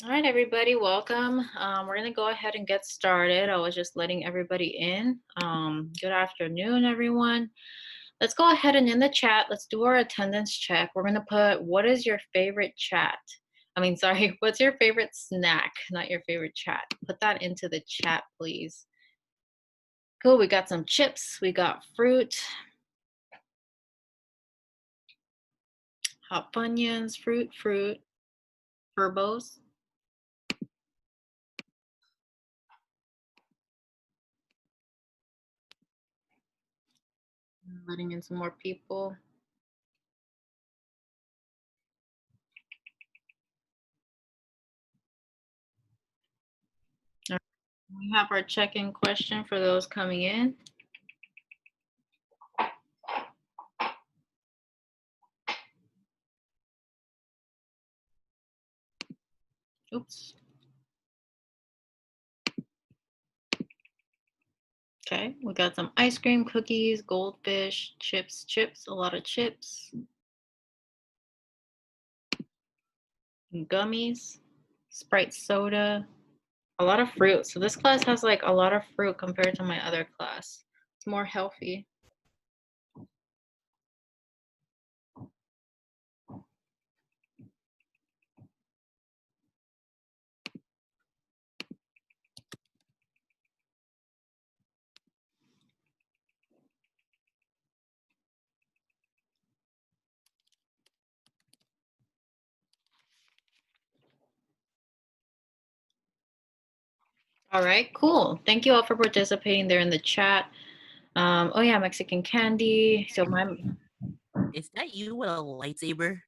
All right, everybody, welcome. We're going to go ahead and get started. I was just letting everybody in. Good afternoon, everyone. Let's go ahead and in the chat, let's do our attendance check. We're going to put, what is your favorite chat? Sorry, what's your favorite snack, not your favorite chat? Put that into the chat, please. Cool, we got some chips, we got fruit, hot Funyuns, fruit, Furbos. Letting in some more people. We have our check-in question for those coming in. Oops. Okay, we got some ice cream, cookies, goldfish, chips, a lot of chips, gummies, Sprite soda, a lot of fruit. So this class has like a lot of fruit compared to my other class. It's more healthy. All right, cool. Thank you all for participating there in the chat. Oh yeah, Mexican candy. So Is that you with a lightsaber?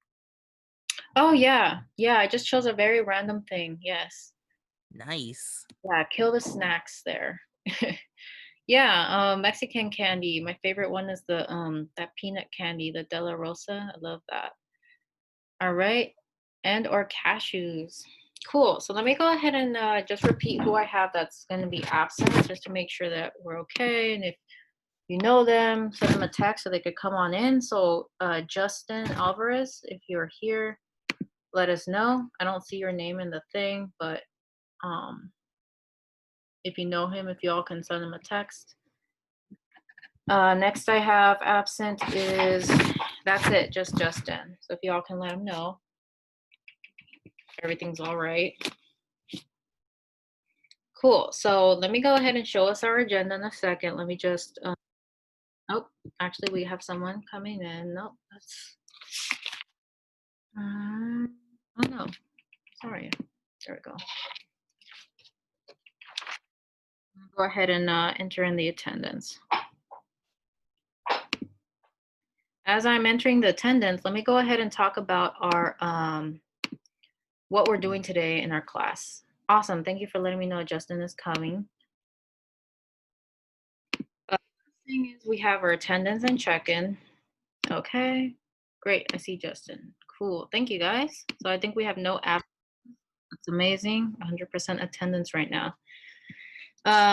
oh yeah, I just chose a very random thing. Yes. Nice. Yeah, kill the snacks there. Yeah, Mexican candy. My favorite one is the that peanut candy, the De La Rosa. I love that. All right. And or cashews. Cool. So let me go ahead and just repeat who I have that's going to be absent just to make sure that we're okay. And if you know them, send them a text so they could come on in. So Justin Alvarez, if you're here, let us know. I don't see your name in the thing, but um, if you know him, if y'all can send him a text. Next I have absent is, that's it, just Justin. So if y'all can let him know everything's all right. Cool. So let me go ahead and show us our agenda in a second. Let me just, oh, actually we have someone coming in. Nope, that's, oh no, sorry. There we go. Go ahead and enter in the attendance. As I'm entering the attendance, let me go ahead and talk about our, what we're doing today in our class. Awesome. Thank you for letting me know Justin is coming. Thing is, we have our attendance and check-in. Okay, great. I see Justin. Cool. Thank you, guys. So I think we have no app. That's amazing. 100% attendance right now.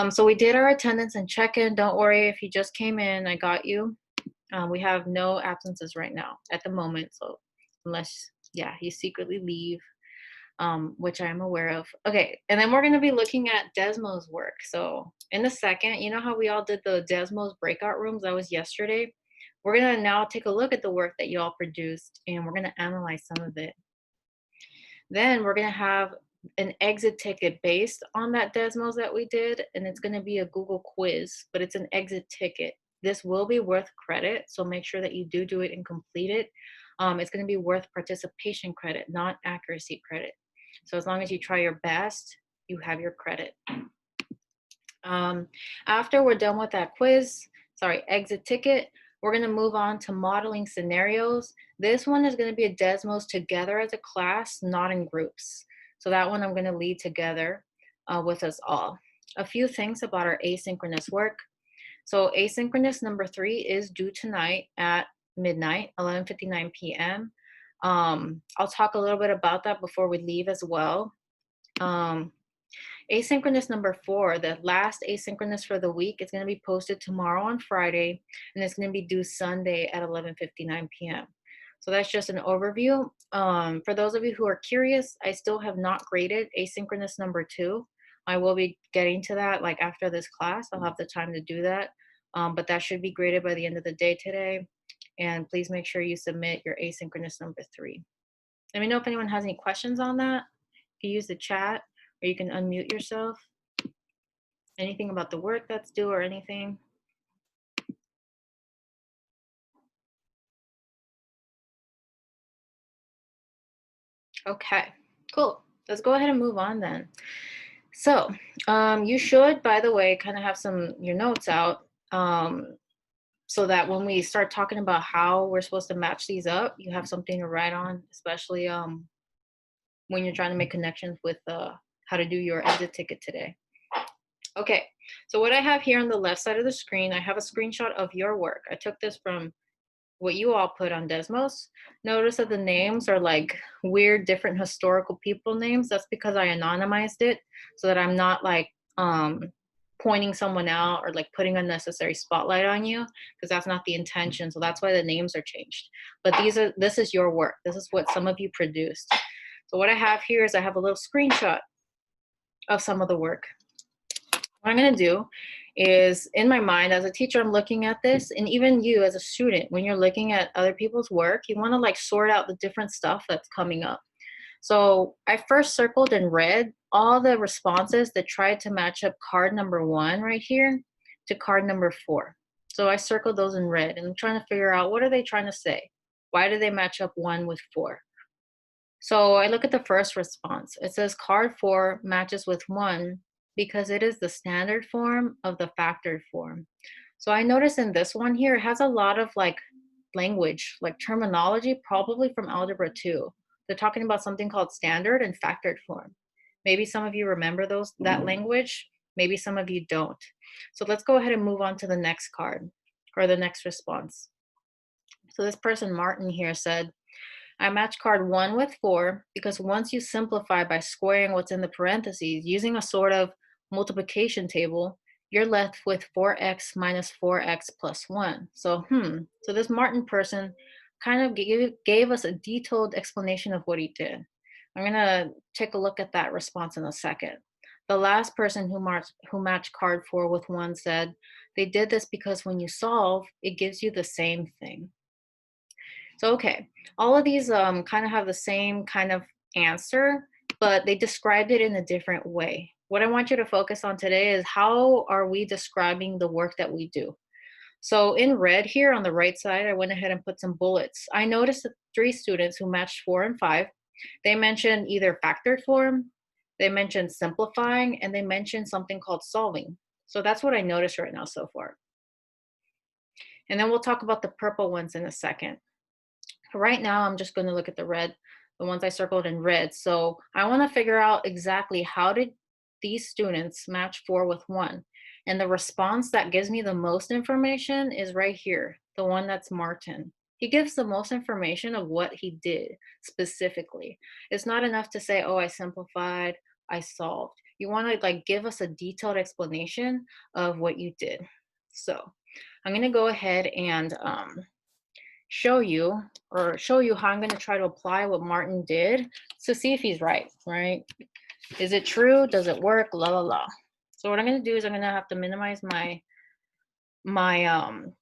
So we did our attendance and check-in. Don't worry if you just came in. I got you. We have no absences right now at the moment. So unless, yeah, you secretly leave, which I am aware of. Okay, and then we're going to be looking at Desmo's work. So in a second, you know how we all did the Desmo's breakout rooms? That was yesterday. We're going to now take a look at the work that you all produced, and we're going to analyze some of it. Then we're going to have an exit ticket based on that Desmos that we did, and it's going to be a Google quiz, but it's an exit ticket. This will be worth credit, so make sure that you do it and complete it. It's going to be worth participation credit, not accuracy credit. So as long as you try your best, you have your credit. After we're done with that quiz, exit ticket, we're going to move on to modeling scenarios. This one is going to be a Desmos together as a class, not in groups. So that one I'm going to lead together with us all. A few things about our asynchronous work. So asynchronous number 3 is due tonight at midnight, 11:59 p.m. I'll talk a little bit about that before we leave as well. Asynchronous number 4, the last asynchronous for the week, is going to be posted tomorrow on Friday, and it's going to be due Sunday at 11:59 p.m. So that's just an overview. For those of you who are curious, I still have not graded asynchronous number 2. I will be getting to that like after this class. I'll have the time to do that. But that should be graded by the end of the day today. And please make sure you submit your asynchronous number 3. Let me know if anyone has any questions on that. You can use the chat or you can unmute yourself. Anything about the work that's due or anything? Okay, cool. Let's go ahead and move on then. So you should, by the way, kind of have your notes out so that when we start talking about how we're supposed to match these up, you have something to write on, especially when you're trying to make connections with how to do your exit ticket today. Okay, so what I have here on the left side of the screen, I have a screenshot of your work. I took this from what you all put on Desmos. Notice that the names are like weird, different historical people names. That's because I anonymized it so that I'm not like pointing someone out or like putting unnecessary spotlight on you, because that's not the intention. So that's why the names are changed. But this is your work. This is what some of you produced. So what I have here is I have a little screenshot of some of the work. What I'm going to do is, in my mind as a teacher, I'm looking at this, and even you as a student, when you're looking at other people's work, you want to like sort out the different stuff that's coming up. So I first circled in red all the responses that tried to match up card number 1 right here to card number 4. So I circled those in red, and I'm trying to figure out, what are they trying to say? Why do they match up 1 with 4? So I look at the first response. It says card 4 matches with 1 because it is the standard form of the factored form. So I notice in this one here, it has a lot of like language, like terminology, probably from Algebra 2. They're talking about something called standard and factored form. Maybe some of you remember that language, maybe some of you don't. So let's go ahead and move on to the next card or the next response. So this person, Martin, here said, I match card 1 with 4 because once you simplify by squaring what's in the parentheses using a sort of multiplication table, you're left with 4x minus 4x plus 1. So this Martin person kind of gave us a detailed explanation of what he did. I'm going to take a look at that response in a second. The last person who matched card 4 with 1 said, they did this because when you solve, it gives you the same thing. So, okay, all of these kind of have the same kind of answer, but they described it in a different way. What I want you to focus on today is, how are we describing the work that we do? So in red here on the right side, I went ahead and put some bullets. I noticed that 3 students who matched 4 and 5, they mentioned either factored form, they mentioned simplifying, and they mentioned something called solving. So that's what I noticed right now so far. And then we'll talk about the purple ones in a second. Right now, I'm just going to look at the ones I circled in red. So I want to figure out exactly how did these students match 4 with 1. And the response that gives me the most information is right here, the one that's Martin. He gives the most information of what he did specifically. It's not enough to say, oh, I simplified, I solved. You want to like give us a detailed explanation of what you did. So I'm going to go ahead and show you how I'm going to try to apply what Martin did to see if he's right? Is it true? Does it work? La la la. So what I'm going to do is I'm going to have to minimize my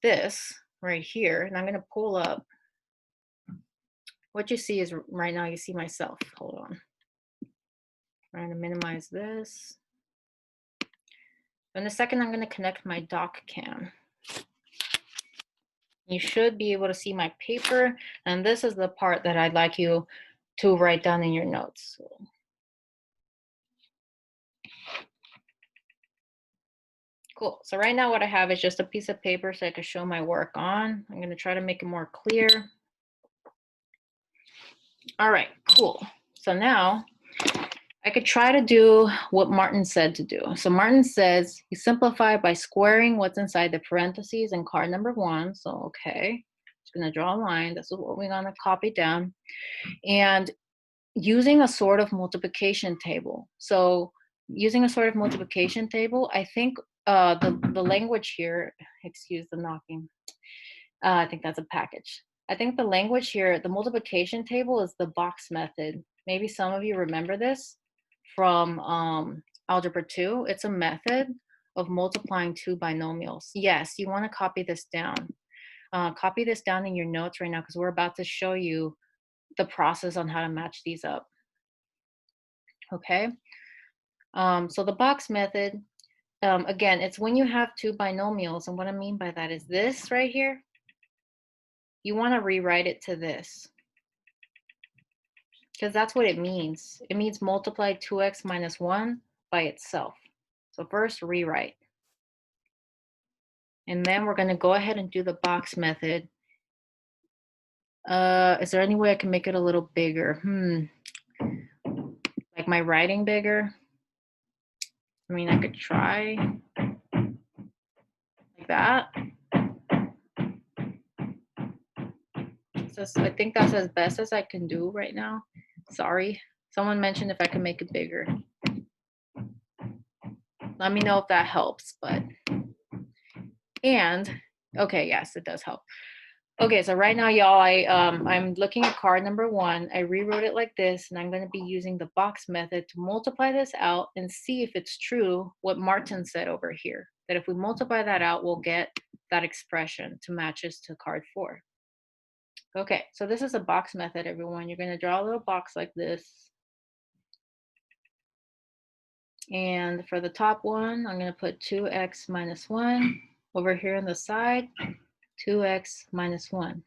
this right here, and I'm going to pull up. What you see is right now you see myself. Hold on. I'm going to minimize this. In a second, I'm going to connect my doc cam. You should be able to see my paper, and this is the part that I'd like you to write down in your notes. Cool. So right now what I have is just a piece of paper so I can show my work on. I'm going to try to make it more clear. All right, cool. So now I could try to do what Martin said to do. So Martin says you simplify by squaring what's inside the parentheses in card number 1. So, okay, just going to draw a line. This is what we're going to copy down. And using a sort of multiplication table. So using a sort of multiplication table, I think the language here, excuse the knocking, I think that's a package. I think the language here, the multiplication table is the box method. Maybe some of you remember this from Algebra 2. It's a method of multiplying two binomials. Yes, you want to copy this down. Copy this down in your notes right now because we're about to show you the process on how to match these up. Okay, so the box method, again, it's when you have two binomials, and what I mean by that is this right here, you want to rewrite it to this because that's what it means. It means multiply 2x minus 1 by itself. So first rewrite. And then we're going to go ahead and do the box method. Is there any way I can make it a little bigger? Like my writing bigger? I mean, I could try like that. So I think that's as best as I can do right now. Sorry. Someone mentioned if I can make it bigger. Let me know if that helps, okay, yes, it does help. Okay, so right now, y'all, I'm looking at card number 1. I rewrote it like this, and I'm going to be using the box method to multiply this out and see if it's true what Martin said over here, that if we multiply that out, we'll get that expression to matches to card 4. Okay, so this is a box method, everyone. You're going to draw a little box like this. And for the top one, I'm going to put 2x minus 1. Over here on the side, 2x minus 1.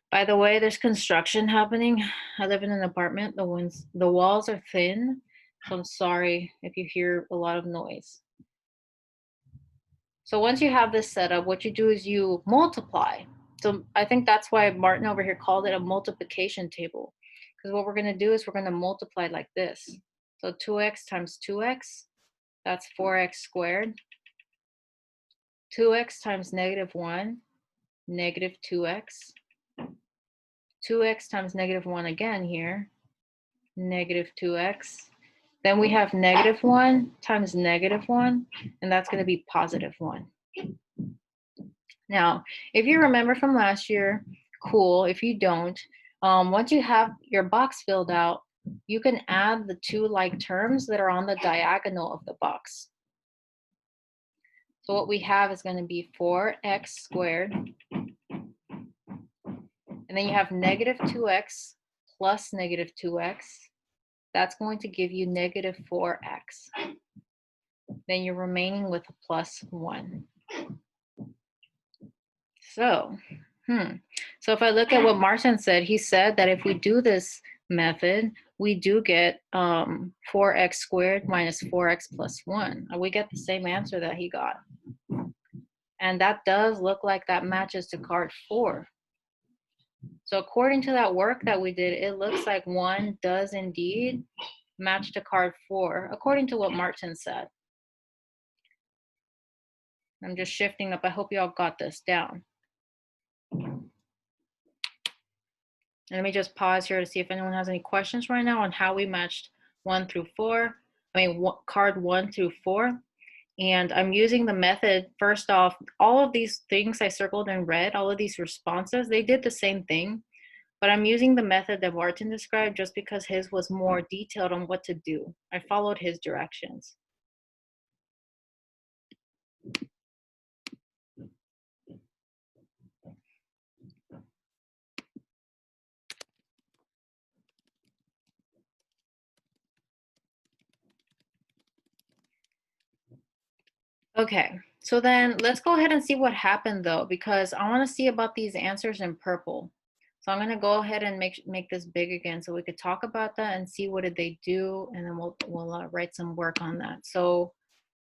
By the way, there's construction happening. I live in an apartment. The walls are thin, so I'm sorry if you hear a lot of noise. So once you have this set up, what you do is you multiply. So I think that's why Martin over here called it a multiplication table. Because what we're going to do is we're going to multiply like this. So 2x times 2x, that's 4x squared. 2x times negative 1, negative 2x. 2x times negative 1 again here, negative 2x. Then we have negative 1 times negative 1, and that's going to be positive 1. Now, if you remember from last year, cool. If you don't, once you have your box filled out, you can add the two like terms that are on the diagonal of the box. So what we have is going to be 4x squared. And then you have negative 2x plus negative 2x. That's going to give you negative 4x. Then you're remaining with a plus 1. So if I look at what Martin said, he said that if we do this method, we do get 4x squared minus 4x plus 1. We get the same answer that he got. And that does look like that matches to card 4. So according to that work that we did, it looks like 1 does indeed match to card 4, according to what Martin said. I'm just shifting up. I hope you all got this down. Let me just pause here to see if anyone has any questions right now on how we matched 1 through 4. Card 1 through 4. And I'm using the method, first off, all of these things I circled in red, all of these responses, they did the same thing. But I'm using the method that Martin described just because his was more detailed on what to do. I followed his directions. Okay, so then let's go ahead and see what happened though, because I want to see about these answers in purple. So I'm going to go ahead and make this big again so we could talk about that and see what did they do, and then we'll write some work on that. So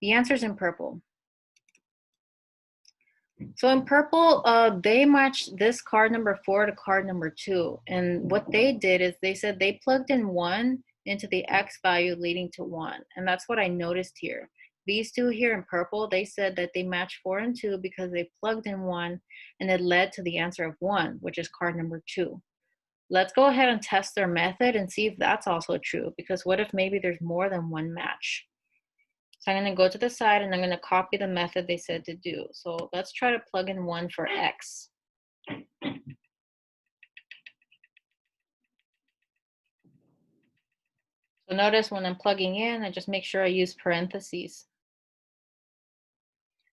the answers in purple. So in purple, they matched this card number 4 to card number 2. And what they did is they said they plugged in 1 into the X value leading to 1. And that's what I noticed here. These two here in purple, they said that they matched 4 and 2 because they plugged in 1 and it led to the answer of 1, which is card number 2. Let's go ahead and test their method and see if that's also true, because what if maybe there's more than one match? So I'm going to go to the side and I'm going to copy the method they said to do. So let's try to plug in 1 for X. So notice when I'm plugging in, I just make sure I use parentheses.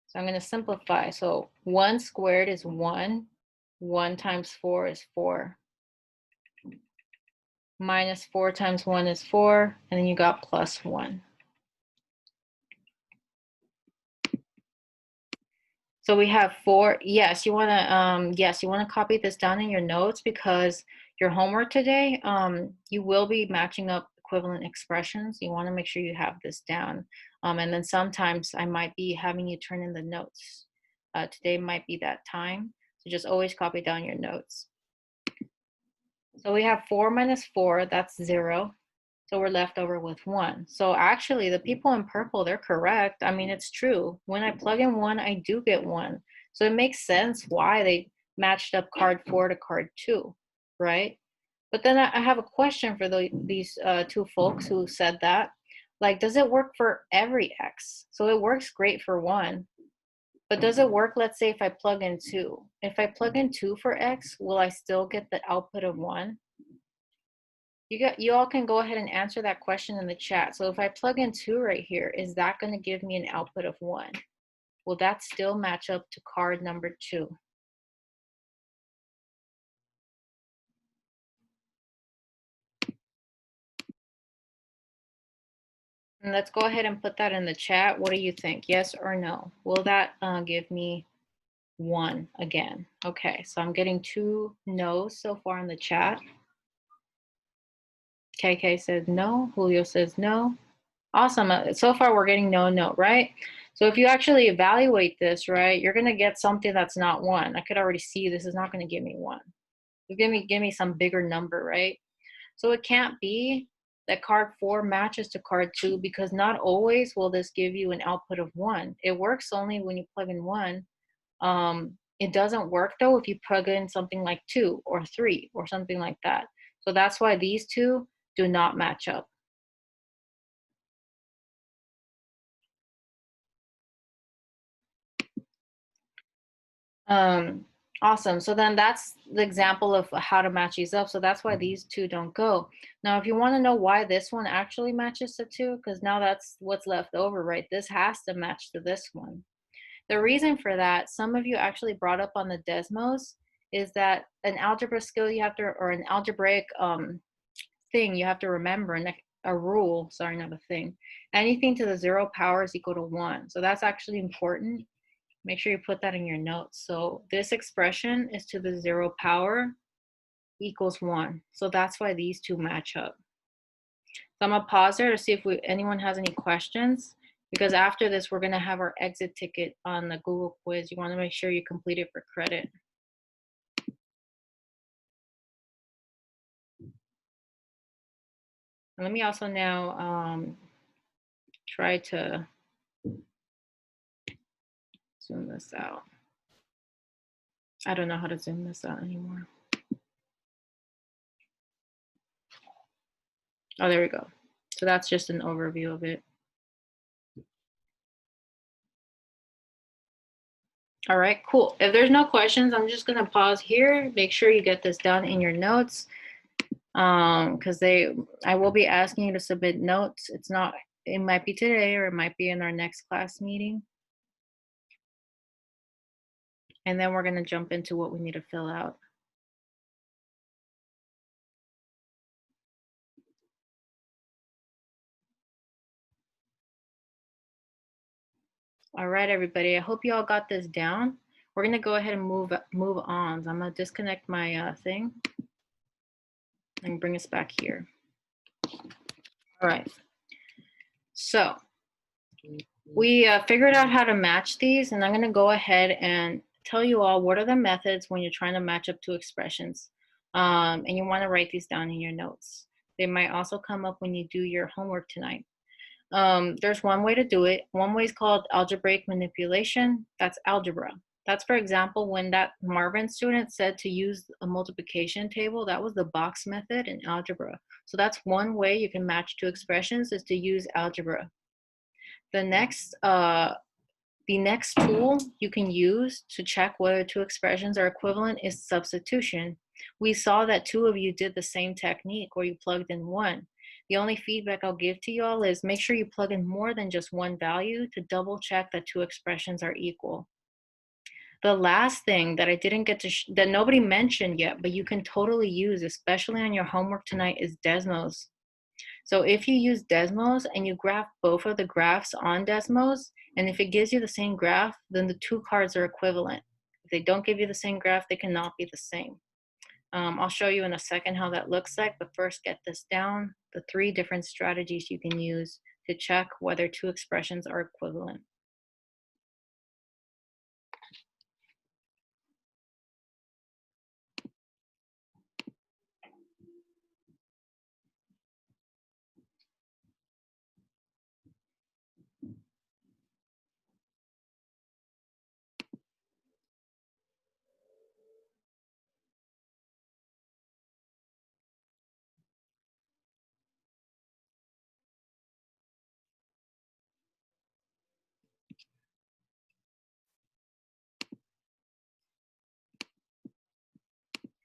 So I'm going to simplify. So 1 squared is 1. 1 times 4 is 4. Minus 4 times 1 is 4. And then you got plus 1. So we have 4. Yes, you want to copy this down in your notes because your homework today, you will be matching up equivalent expressions. You want to make sure you have this down. And then sometimes I might be having you turn in the notes. Today might be that time. So just always copy down your notes. So we have 4 minus 4, that's 0. So we're left over with 1. So actually, the people in purple, they're correct. I mean, it's true. When I plug in 1, I do get 1. So it makes sense why they matched up card 4 to card 2, right? But then I have a question for these two folks who said that. Like, does it work for every X? So it works great for 1. But does it work, let's say, if I plug in 2? If I plug in 2 for X, will I still get the output of 1? You all can go ahead and answer that question in the chat. So if I plug in 2 right here, is that going to give me an output of 1? Will that still match up to card number 2? And let's go ahead and put that in the chat. What do you think? Yes or no? Will that give me 1 again? Okay, so I'm getting 2 no's so far in the chat. KK says no. Julio says no. Awesome. So far, we're getting no, right? So if you actually evaluate this, right, you're going to get something that's not 1. I could already see this is not going to give me 1. Give me some bigger number, right? So it can't be that card 4 matches to card 2 because not always will this give you an output of 1. It works only when you plug in 1. It doesn't work, though, if you plug in something like 2 or 3 or something like that. So that's why these two do not match up. Awesome. So then that's the example of how to match these up. So that's why these two don't go. Now, if you want to know why this one actually matches to 2, because now that's what's left over, right? This has to match to this one. The reason for that, some of you actually brought up on the Desmos, is that an algebra skill you have to, or an algebraic thing you have to remember, and a rule, sorry, not a thing. Anything to the 0 power is equal to 1. So that's actually important. Make sure you put that in your notes. So this expression is to the 0 power equals 1. So that's why these two match up. So I'm gonna pause there to see if anyone has any questions, because after this, we're gonna have our exit ticket on the Google quiz. You wanna make sure you complete it for credit. And let me also now try to zoom this out. I don't know how to zoom this out anymore. Oh, there we go. So that's just an overview of it. All right, cool. If there's no questions, I'm just gonna pause here. Make sure you get this down in your notes, because I will be asking you to submit notes. It might be today or it might be in our next class meeting. And then we're gonna jump into what we need to fill out. All right, everybody. I hope you all got this down. We're gonna go ahead and move on. So I'm gonna disconnect my thing and bring us back here. All right. So we figured out how to match these, and I'm gonna go ahead and tell you all what are the methods when you're trying to match up two expressions. And you wanna write these down in your notes. They might also come up when you do your homework tonight. There's one way to do it. One way is called algebraic manipulation. That's algebra. That's, for example, when that Marvin student said to use a multiplication table, that was the box method in algebra. So that's one way you can match two expressions, is to use algebra. The next tool you can use to check whether two expressions are equivalent is substitution. We saw that two of you did the same technique where you plugged in 1. The only feedback I'll give to y'all is make sure you plug in more than just one value to double check that two expressions are equal. The last thing that I didn't get to, that nobody mentioned yet, but you can totally use, especially on your homework tonight, is Desmos. So if you use Desmos and you graph both of the graphs on Desmos, and if it gives you the same graph, then the two cards are equivalent. If they don't give you the same graph, they cannot be the same. I'll show you in a second how that looks like, but first get this down, the 3 different strategies you can use to check whether two expressions are equivalent.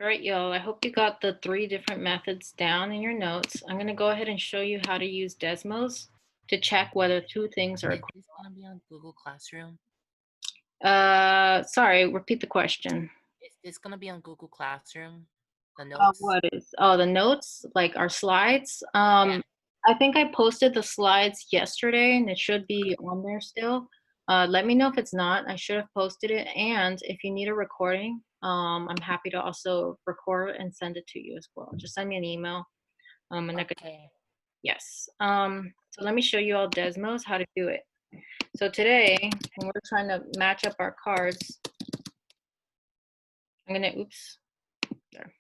All right, y'all, I hope you got the 3 different methods down in your notes. I'm gonna go ahead and show you how to use Desmos to check whether two things are Is this gonna be on Google Classroom? sorry, repeat the question. Is this gonna be on Google Classroom? The notes? What is? Oh, the notes, like our slides. Yeah. I think I posted the slides yesterday, and it should be on there still. Let me know if it's not. I should have posted it. And if you need a recording, I'm happy to also record and send it to you as well. Just send me an email. And I could, Okay. yes. So let me show you all Desmos how to do it. So today, when we're trying to match up our cards, I'm gonna, oops, there.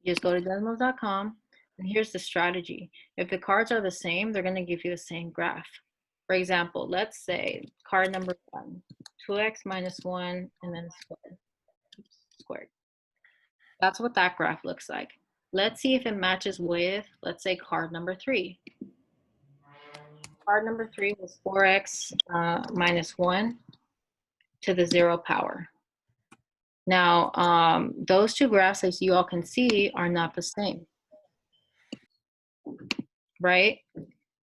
You just go to Desmos.com, and here's the strategy. If the cards are the same, they're going to give you the same graph. For example, let's say card number 1, 2x minus 1, and then squared. That's what that graph looks like. Let's see if it matches with, let's say, card number 3. Card number 3 was 4x minus 1 to the 0 power. Now, those two graphs, as you all can see, are not the same, right?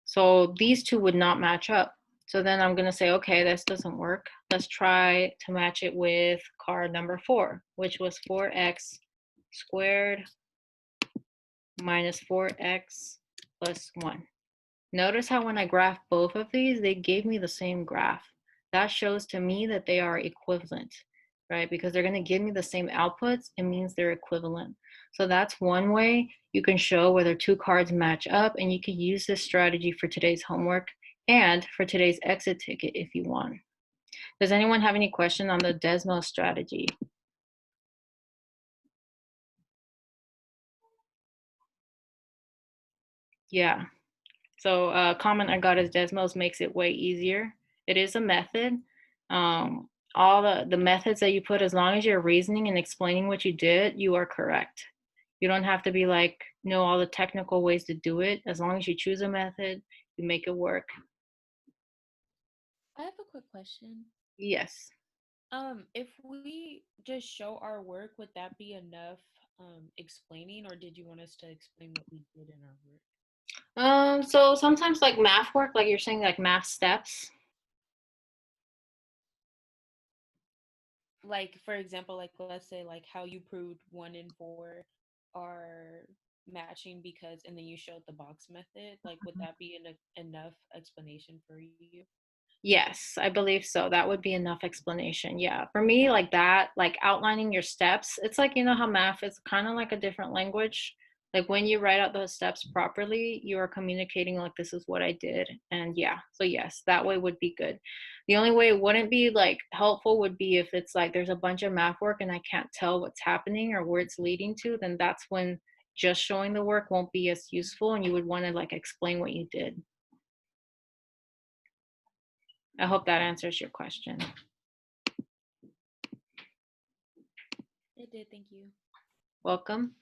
So these two would not match up. So then I'm going to say, okay, this doesn't work. Let's try to match it with card number 4, which was 4x squared minus 4x plus 1. Notice how when I graph both of these, they gave me the same graph. That shows to me that they are equivalent, right? Because they're going to give me the same outputs, it means they're equivalent. So that's one way you can show whether two cards match up, and you can use this strategy for today's homework and for today's exit ticket if you want. Does anyone have any question on the Desmos strategy? Yeah. So comment I got is Desmos makes it way easier. It is a method. All the methods that you put, as long as you're reasoning and explaining what you did, you are correct. You don't have to be like, know all the technical ways to do it. As long as you choose a method, you make it work. I have a quick question. Yes. If we just show our work, would that be enough explaining, or did you want us to explain what we did in our work? So sometimes like math work, like you're saying, like math steps. Like, for example, like let's say like how you proved 1 and 4 are matching because, and then you showed the box method. Like, would that be enough explanation for you? Yes, I believe so. That would be enough explanation. Yeah. For me, like that, like outlining your steps, it's like, you know how math is kind of like a different language. Like when you write out those steps properly, you are communicating like this is what I did. And yeah, so yes, that way would be good. The only way it wouldn't be like helpful would be if it's like there's a bunch of math work and I can't tell what's happening or where it's leading to, then that's when just showing the work won't be as useful and you would want to like explain what you did. I hope that answers your question. It did, thank you. Welcome.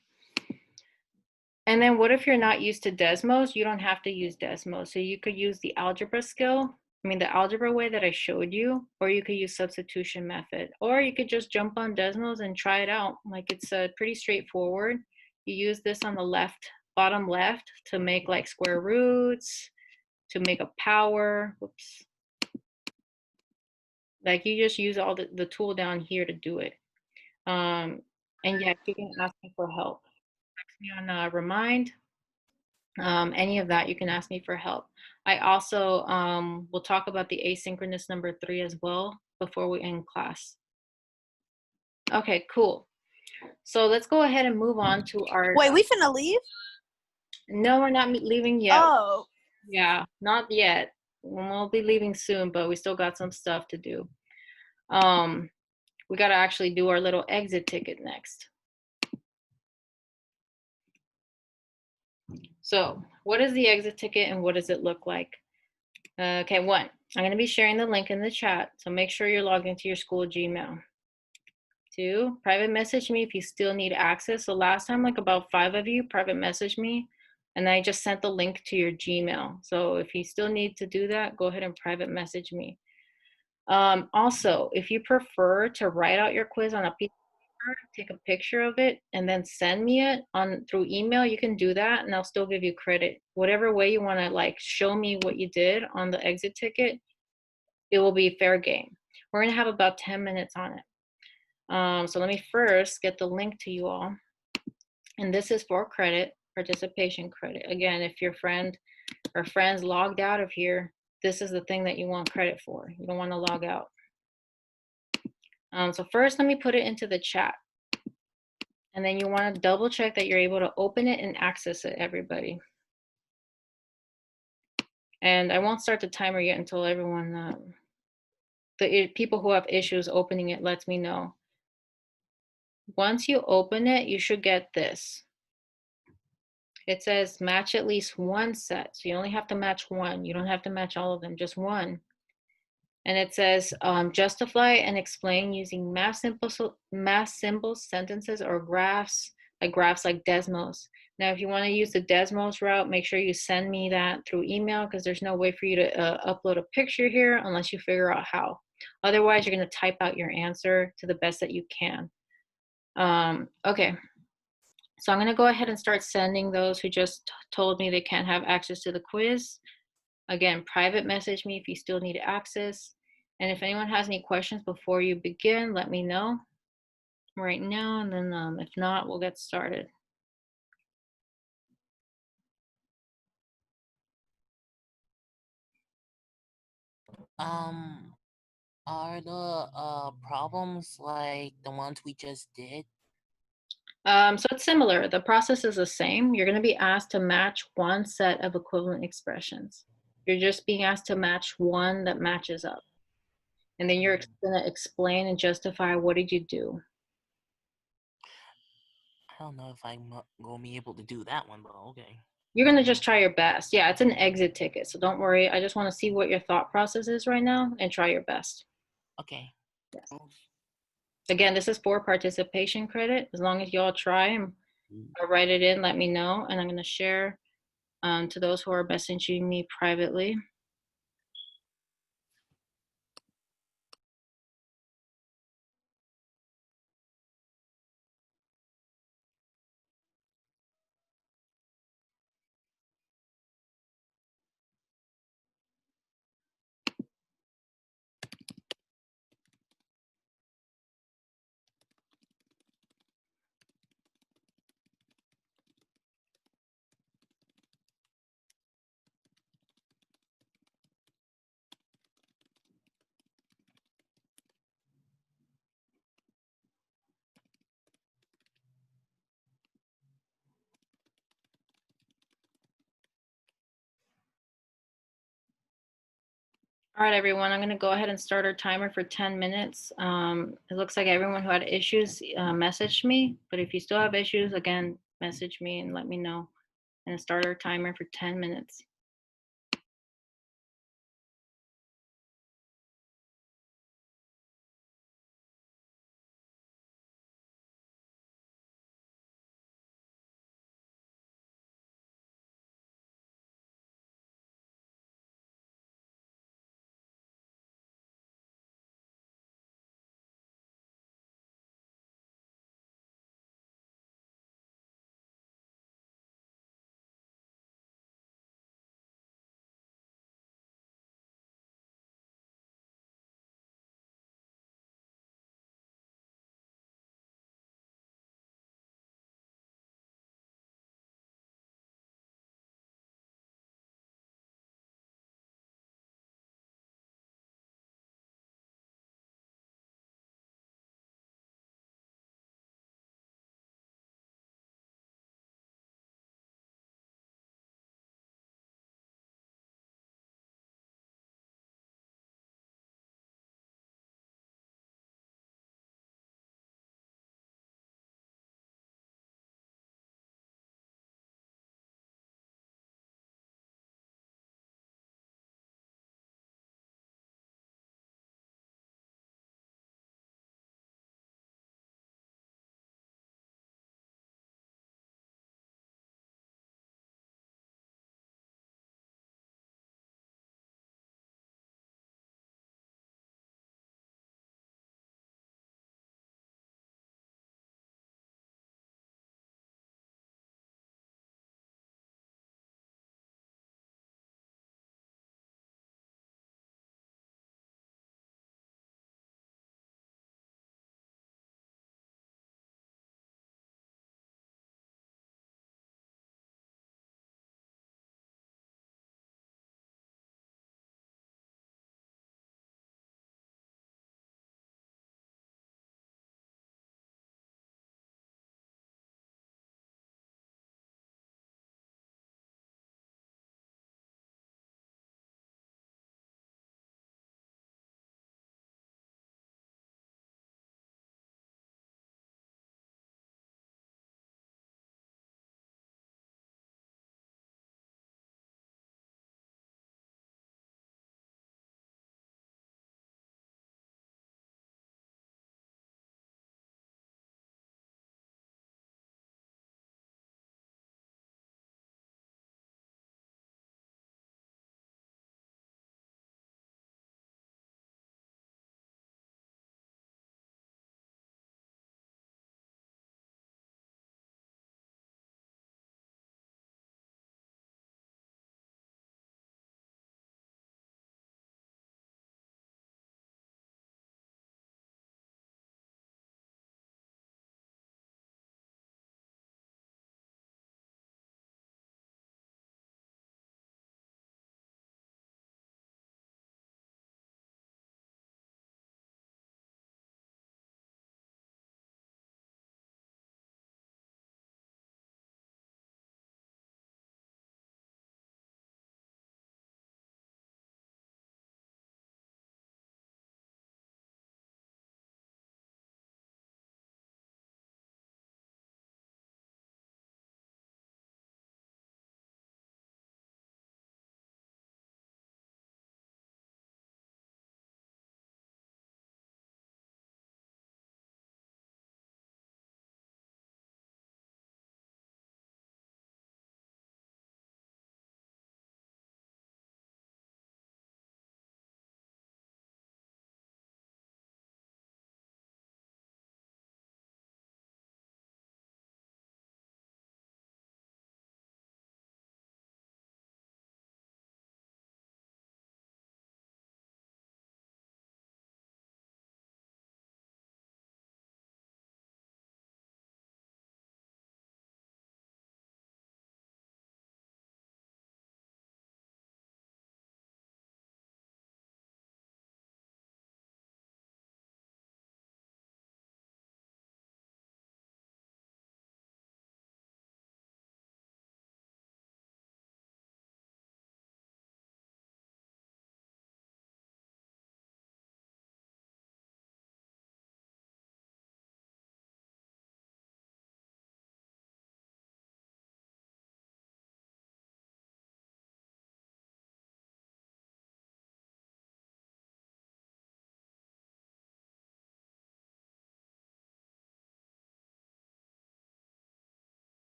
And then what if you're not used to Desmos? You don't have to use Desmos. So you could use the algebra skill, the algebra way that I showed you, or you could use substitution method, or you could just jump on Desmos and try it out. Like it's pretty straightforward. You use this on the left bottom left to make like square roots, to make a power. Whoops. Like you just use all the tool down here to do it. And yes, you can ask me for help. Text me on Remind. Any of that, you can ask me for help. I also will talk about the asynchronous number 3 as well before we end class. Okay, cool. So let's go ahead and move on to our. Wait, we finna leave? No, we're not leaving yet. Oh. Yeah, not yet. We'll be leaving soon, but we still got some stuff to do. We got to actually do our little exit ticket next. So what is the exit ticket and what does it look like? Okay, 1, I'm going to be sharing the link in the chat, so make sure you're logged into your school Gmail. 2, private message me if you still need access. So last time, like about 5 of you private messaged me, and I just sent the link to your Gmail. So if you still need to do that, go ahead and private message me. Also, if you prefer to write out your quiz on a piece of paper, take a picture of it, and then send me it through email, you can do that, and I'll still give you credit. Whatever way you want to like show me what you did on the exit ticket, it will be fair game. We're gonna have about 10 minutes on it. So let me first get the link to you all, and this is for credit, participation credit. Again, if your friend or friends logged out of here, this is the thing that you want credit for. You don't want to log out. So first, let me put it into the chat. And then you want to double check that you're able to open it and access it, everybody. And I won't start the timer yet until everyone, the people who have issues opening it, lets me know. Once you open it, you should get this. It says match at least 1 set. So you only have to match 1. You don't have to match all of them, just 1. And it says justify and explain using math symbol sentences or graphs like Desmos. Now, if you want to use the Desmos route, make sure you send me that through email because there's no way for you to upload a picture here unless you figure out how. Otherwise, you're going to type out your answer to the best that you can. Okay. So I'm going to go ahead and start sending those who just told me they can't have access to the quiz. Again, private message me if you still need access. And if anyone has any questions before you begin, let me know right now. And then if not, we'll get started. Are the problems like the ones we just did? So it's similar. The process is the same. You're going to be asked to match 1 set of equivalent expressions. You're just being asked to match 1 that matches up. And then you're going to explain and justify what did you do. I don't know if I'm gonna be able to do that one, but okay. You're going to just try your best. Yeah, it's an exit ticket, so don't worry. I just want to see what your thought process is right now and try your best. Okay. Yes. Again, this is for participation credit. As long as y'all try and write it in, let me know. And I'm going to share to those who are messaging me privately. All right, everyone, I'm going to go ahead and start our timer for 10 minutes. It looks like everyone who had issues messaged me, but if you still have issues, again, message me and let me know. And start our timer for 10 minutes.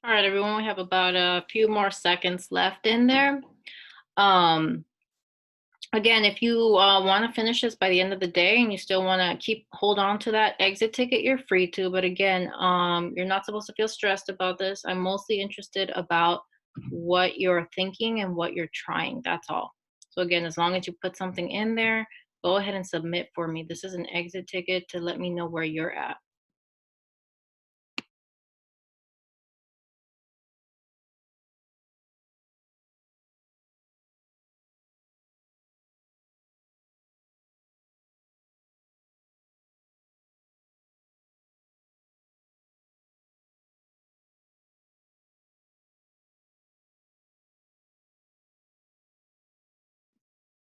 All right, everyone, we have about a few more seconds left in there. Um, Again, if you want to finish this by the end of the day and you still want to hold on to that exit ticket, you're free to. But again, you're not supposed to feel stressed about this. I'm mostly interested about what you're thinking and what you're trying. That's all. So again, as long as you put something in there, go ahead and submit for me. This is an exit ticket to let me know where you're at.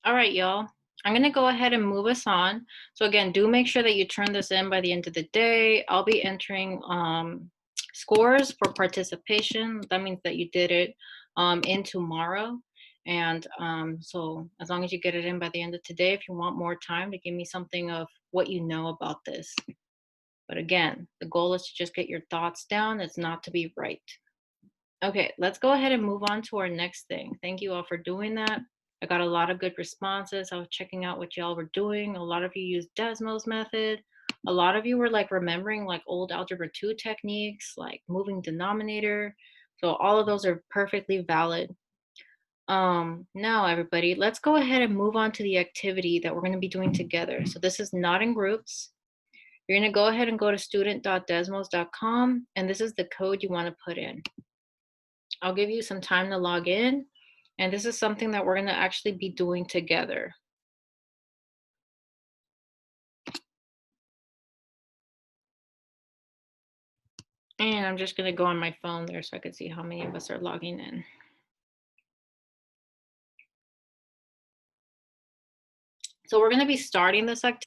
All right, y'all. I'm gonna go ahead and move us on. So again, do make sure that you turn this in by the end of the day. I'll be entering scores for participation. That means that you did it in tomorrow. And so as long as you get it in by the end of today, if you want more time to give me something of what you know about this. But again, the goal is to just get your thoughts down. It's not to be right. Okay, let's go ahead and move on to our next thing. Thank you all for doing that. I got a lot of good responses. I was checking out what y'all were doing. A lot of you used Desmos method. A lot of you were like remembering like old algebra 2 techniques, like moving denominator. So all of those are perfectly valid. Now everybody, let's go ahead and move on to the activity that we're going to be doing together. So this is not in groups. You're going to go ahead and go to student.desmos.com, and this is the code you want to put in. I'll give you some time to log in. And this is something that we're going to actually be doing together. And I'm just going to go on my phone there so I can see how many of us are logging in. So we're going to be starting this activity.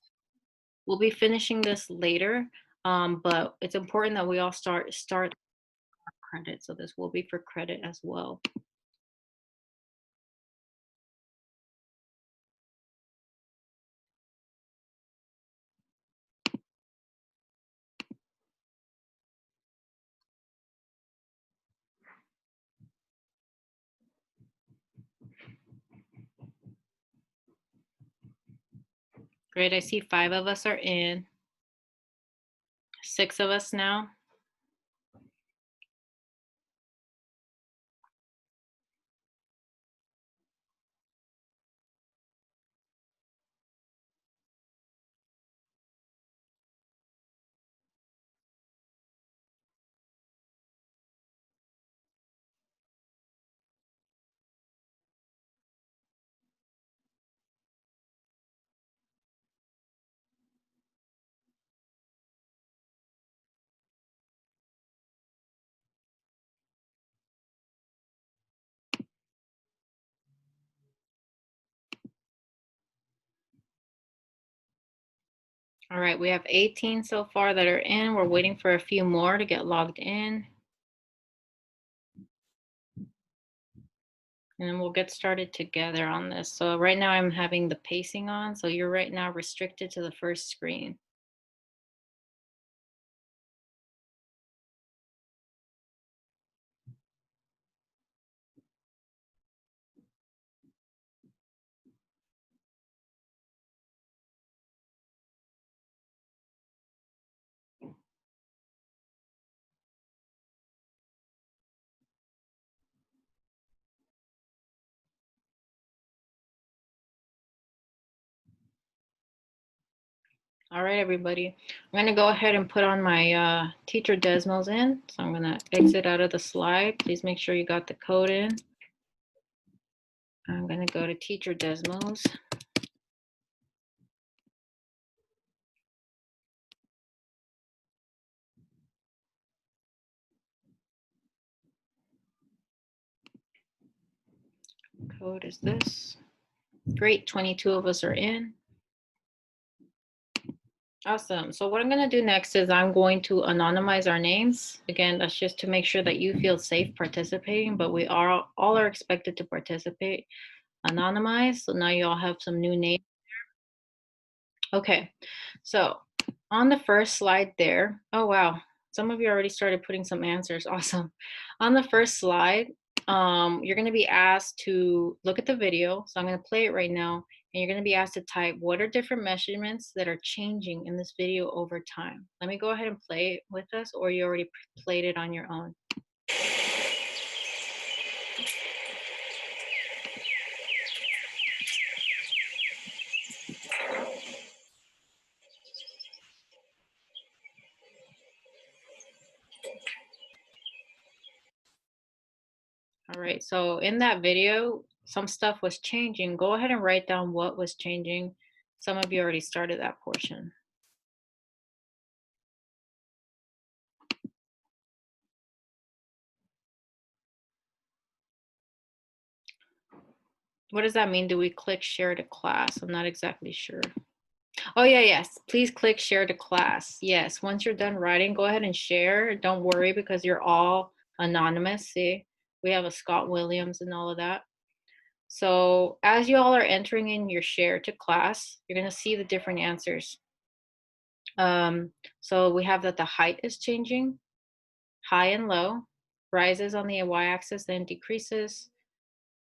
We'll be finishing this later, but it's important that we all start credit. So this will be for credit as well. Great, I see 5 of us are in. 6 of us now. All right, we have 18 so far that are in. We're waiting for a few more to get logged in. And then we'll get started together on this. So right now I'm having the pacing on. So you're right now restricted to the first screen. All right, everybody. I'm going to go ahead and put on my teacher Desmos in. So I'm going to exit out of the slide. Please make sure you got the code in. I'm going to go to teacher Desmos. Code is this. Great, 22 of us are in. Awesome. So what I'm going to do next is I'm going to anonymize our names. Again, that's just to make sure that you feel safe participating, but we are all are expected to participate. Anonymize. So now you all have some new names. Okay. So on the first slide there, oh wow, Some of you already started putting some answers. Awesome. On the first slide, you're going to be asked to look at the video. So I'm going to play it right now. And you're going to be asked to type, what are different measurements that are changing in this video over time? Let me go ahead and play it with us, or you already played it on your own. All right, so in that video, some stuff was changing. Go ahead and write down what was changing. Some of you already started that portion. What does that mean? Do we click share to class? I'm not exactly sure. Oh yeah, yes. Please click share to class. Yes, once you're done writing, go ahead and share. Don't worry because you're all anonymous. See, we have a Scott Williams and all of that. So as you all are entering in your share to class, you're gonna see the different answers. So we have that the height is changing, high and low, rises on the y-axis, then decreases.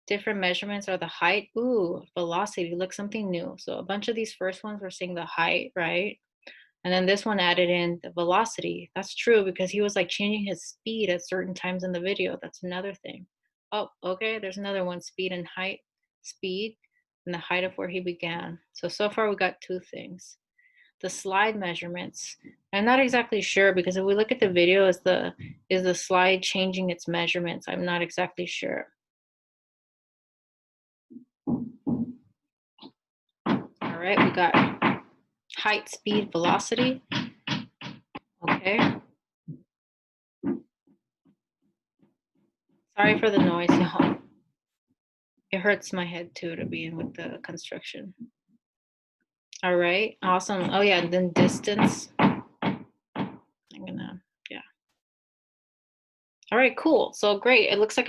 Different measurements are the height. Ooh, velocity, look, something new. So a bunch of these first ones were saying the height, right? And then this one added in the velocity. That's true because he was like changing his speed at certain times in the video. That's another thing. Oh, okay, there's another one, speed and height. Speed and the height of where he began. So far we got two things. The slide measurements. I'm not exactly sure because if we look at the video, is the slide changing its measurements? I'm not exactly sure. All right, we got height, speed, velocity. Okay. Sorry for the noise, y'all. It hurts my head too to be in with the construction. All right, awesome. Oh yeah, and then distance. Yeah. All right, cool. So great. It looks like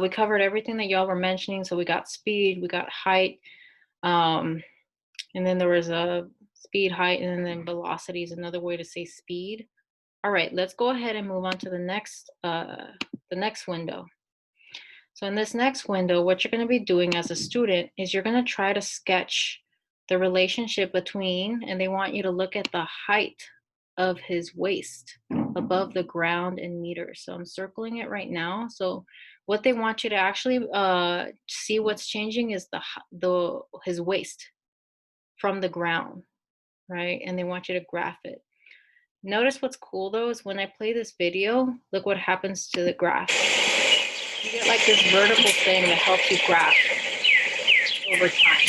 we covered everything that y'all were mentioning. So we got speed, we got height, and then there was a speed, height, and then velocity is another way to say speed. All right, let's go ahead and move on to the next window. So in this next window, what you're going to be doing as a student is you're going to try to sketch the relationship between, and they want you to look at the height of his waist above the ground in meters. So I'm circling it right now. So what they want you to actually see what's changing is his waist from the ground, right? And they want you to graph it. Notice what's cool though is when I play this video, look what happens to the graph. You get like this vertical thing that helps you graph over time.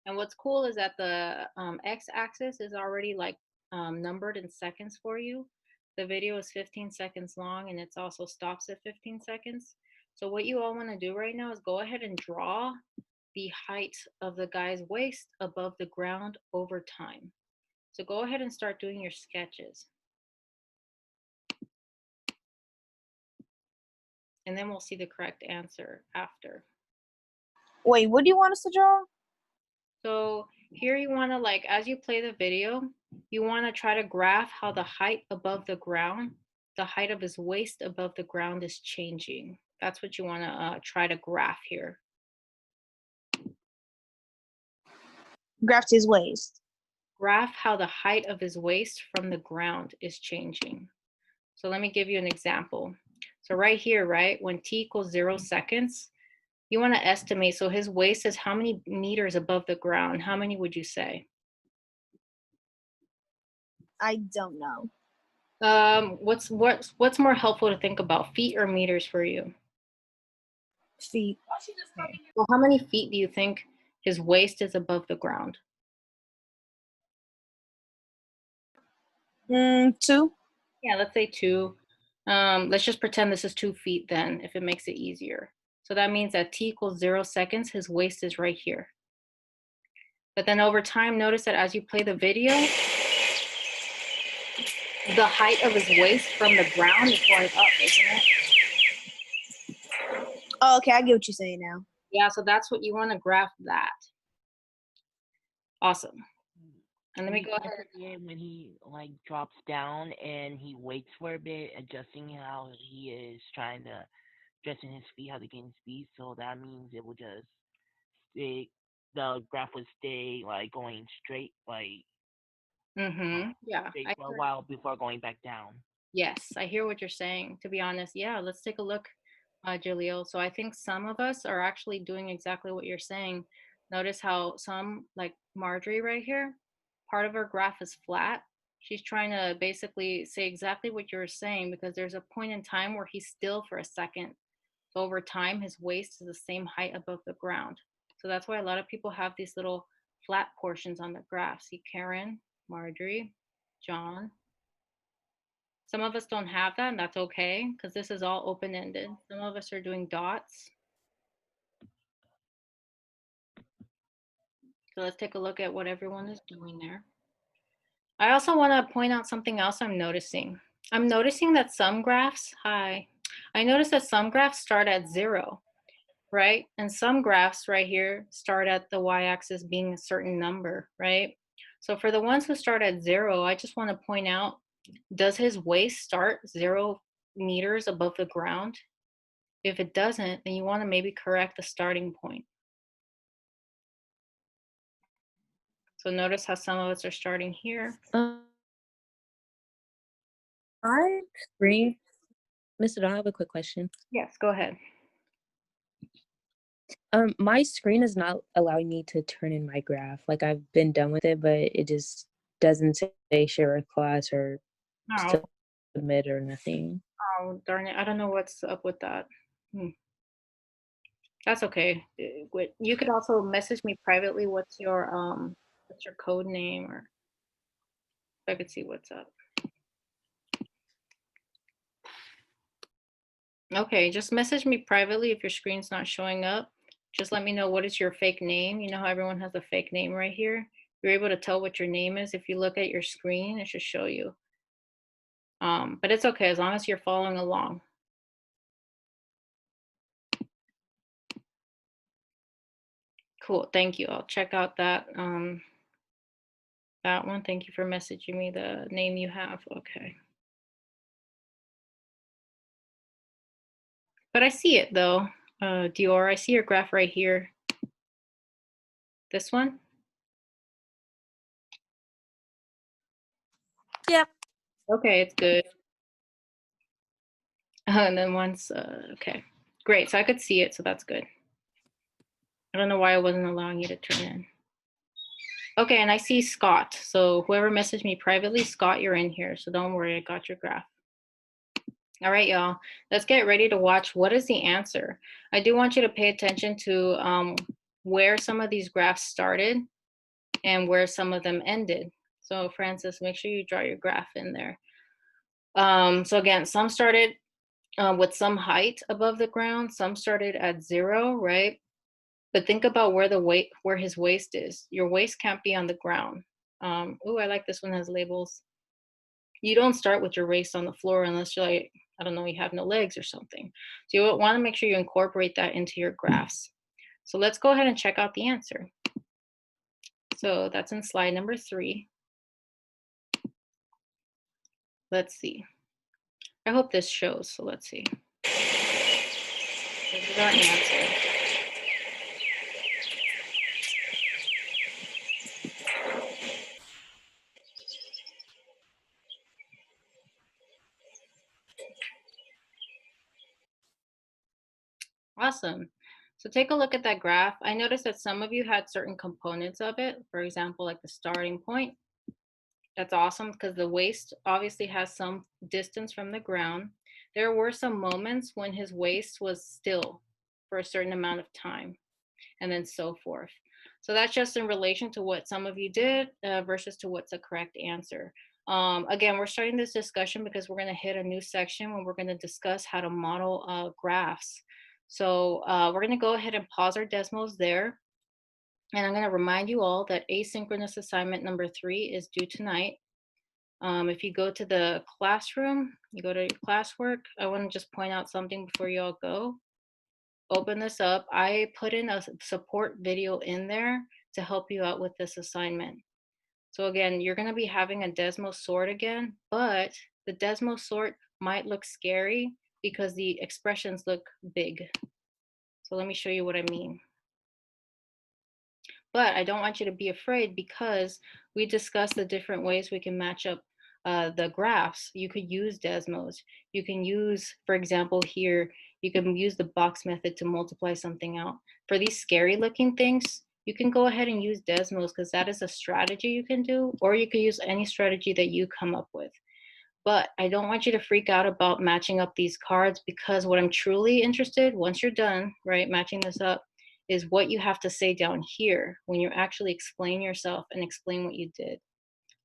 And what's cool is that the x-axis is already like numbered in seconds for you. The video is 15 seconds long and it also stops at 15 seconds. So what you all want to do right now is go ahead and draw the height of the guy's waist above the ground over time. So go ahead and start doing your sketches. And then we'll see the correct answer after. Wait, what do you want us to draw? So here you want to, like, as you play the video, you want to try to graph how the height above the ground, the height of his waist above the ground is changing. That's what you want to try to graph here. Graph his waist. Graph how the height of his waist from the ground is changing. So let me give you an example. So right here, right, when t equals 0 seconds, you want to estimate. So his waist is how many meters above the ground? How many would you say? I don't know. What's more helpful to think about, feet or meters for you? Feet. Well, how many feet do you think his waist is above the ground? 2. Yeah, let's say 2. Let's just pretend this is 2 feet then, if it makes it easier. So that means that t equals 0 seconds, his waist is right here. But then over time, notice that as you play the video, the height of his waist from the ground is going up, isn't it? Oh, okay, I get what you're saying now. Yeah, so that's what you want to graph that. Awesome. And let me We go ahead. also did when he like drops down and he waits for a bit, adjusting how he is trying to adjusting his speed, how to gain speed. So that means it will just stay. The graph would stay like going straight, like Yeah. straight for a while before going back down. Yes, I hear what you're saying. To be honest, yeah, let's take a look, Jaleel. So I think some of us are actually doing exactly what you're saying. Notice how some, like Marjorie right here, part of her graph is flat. She's trying to basically say exactly what you're saying because there's a point in time where he's still for a second. So over time, his waist is the same height above the ground. So that's why a lot of people have these little flat portions on the graph. See, Karen, Marjorie, John. Some of us don't have that, and that's okay because this is all open-ended. Some of us are doing dots. So let's take a look at what everyone is doing there. I also want to point out something else I'm noticing. I'm noticing that some graphs, I notice that some graphs start at 0, right? And some graphs right here start at the y-axis being a certain number, right? So for the ones who start at 0, I just want to point out, does his waist start 0 meters above the ground? If it doesn't, then you want to maybe correct the starting point. So notice how some of us are starting here. My screen, Mr. Don, I have a quick question. Yes, go ahead. My screen is not allowing me to turn in my graph. Like I've been done with it, but it just doesn't say share a class or Oh, submit or nothing. oh, darn it. I don't know what's up with that. That's okay. You could also message me privately what's your code name, or I could see what's up. Okay, just message me privately if your screen's not showing up. Just let me know what is your fake name. You know how everyone has a fake name right here? You're able to tell what your name is. If you look at your screen, it should show you. But it's okay as long as you're following along. Cool, thank you. I'll check out that that one. Thank you for messaging me the name you have. Okay. But I see it though, Dior. I see your graph right here. This one? Yep. Okay, it's good. And then once, okay, great. So I could see it, so that's good. I don't know why I wasn't allowing you to turn in. Okay, and I see Scott. So whoever messaged me privately, Scott, you're in here. So don't worry, I got your graph. All right, y'all, let's get ready to watch what is the answer. I do want you to pay attention to where some of these graphs started and where some of them ended. So Francis, make sure you draw your graph in there. So again, some started with some height above the ground, some started at 0, right? But think about where his waist is. Your waist can't be on the ground. Oh, I like this one has labels. You don't start with your waist on the floor unless you're like, I don't know, you have no legs or something. So you want to make sure you incorporate that into your graphs. So let's go ahead and check out the answer. So that's in slide number 3. Let's see. I hope this shows, so let's see. This is our answer. Awesome. So take a look at that graph. I noticed that some of you had certain components of it. For example, like the starting point. That's awesome because the waist obviously has some distance from the ground. There were some moments when his waist was still for a certain amount of time, and then so forth. So that's just in relation to what some of you did versus to what's the correct answer. Again, we're starting this discussion because we're going to hit a new section when we're going to discuss how to model graphs. So we're going to go ahead and pause our Desmos there. And I'm going to remind you all that asynchronous assignment number 3 is due tonight. If you go to the classroom, you go to your classwork, I want to just point out something before you all go. open this up. I put in a support video in there to help you out with this assignment. So again, you're going to be having a Desmos sort again, but the Desmos sort might look scary because the expressions look big. So let me show you what I mean. But I don't want you to be afraid because we discussed the different ways we can match up the graphs. You could use Desmos. You can use, for example, here, you can use the box method to multiply something out. For these scary looking things, you can go ahead and use Desmos because that is a strategy you can do, or you can use any strategy that you come up with. But I don't want you to freak out about matching up these cards because what I'm truly interested, once you're done, right, matching this up, is what you have to say down here when you actually explain yourself and explain what you did.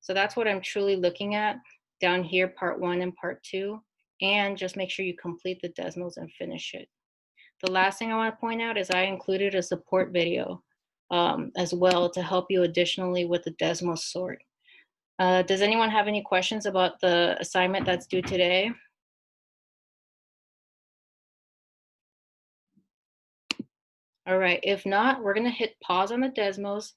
So that's what I'm truly looking at down here, part 1 and part 2. And just make sure you complete the Desmos and finish it. The last thing I want to point out is I included a support video as well to help you additionally with the Desmos sort. Does anyone have any questions about the assignment that's due today? All right, if not, we're gonna hit pause on the Desmos.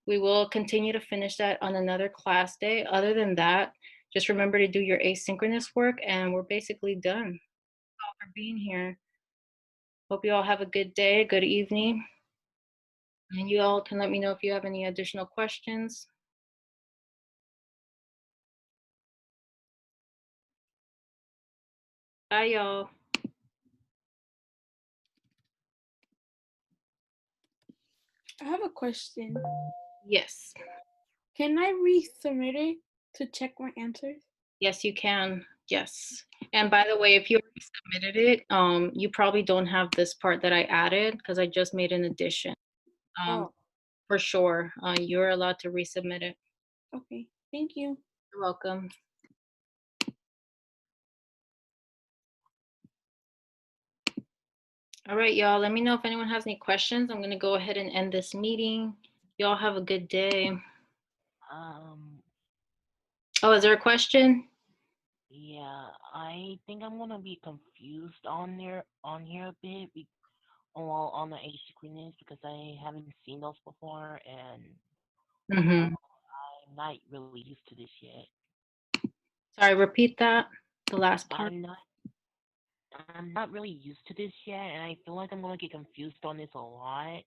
We will continue to finish that on another class day. Other than that, just remember to do your asynchronous work and we're basically done. Thank you all for being here. Hope you all have a good day, good evening. And you all can let me know if you have any additional questions. Bye, y'all. I have a question. Yes, Can I resubmit it to check my answers? yes, you can. Yes. And by the way, if you already submitted it, you probably don't have this part that I added because I just made an addition. Oh, For sure, you're allowed to resubmit it. okay. Thank you. You're welcome. All right, y'all, let me know if anyone has any questions. I'm gonna go ahead and end this meeting. Y'all have a good day. Oh, is there a question? Yeah, I think I'm gonna be confused on here a bit. Well, on the asynchronous because I haven't seen those before, and Mm-hmm. I'm not really used to this yet. Sorry, repeat that, the last part. I'm not really used to this yet, and I feel like I'm gonna get confused on this a lot.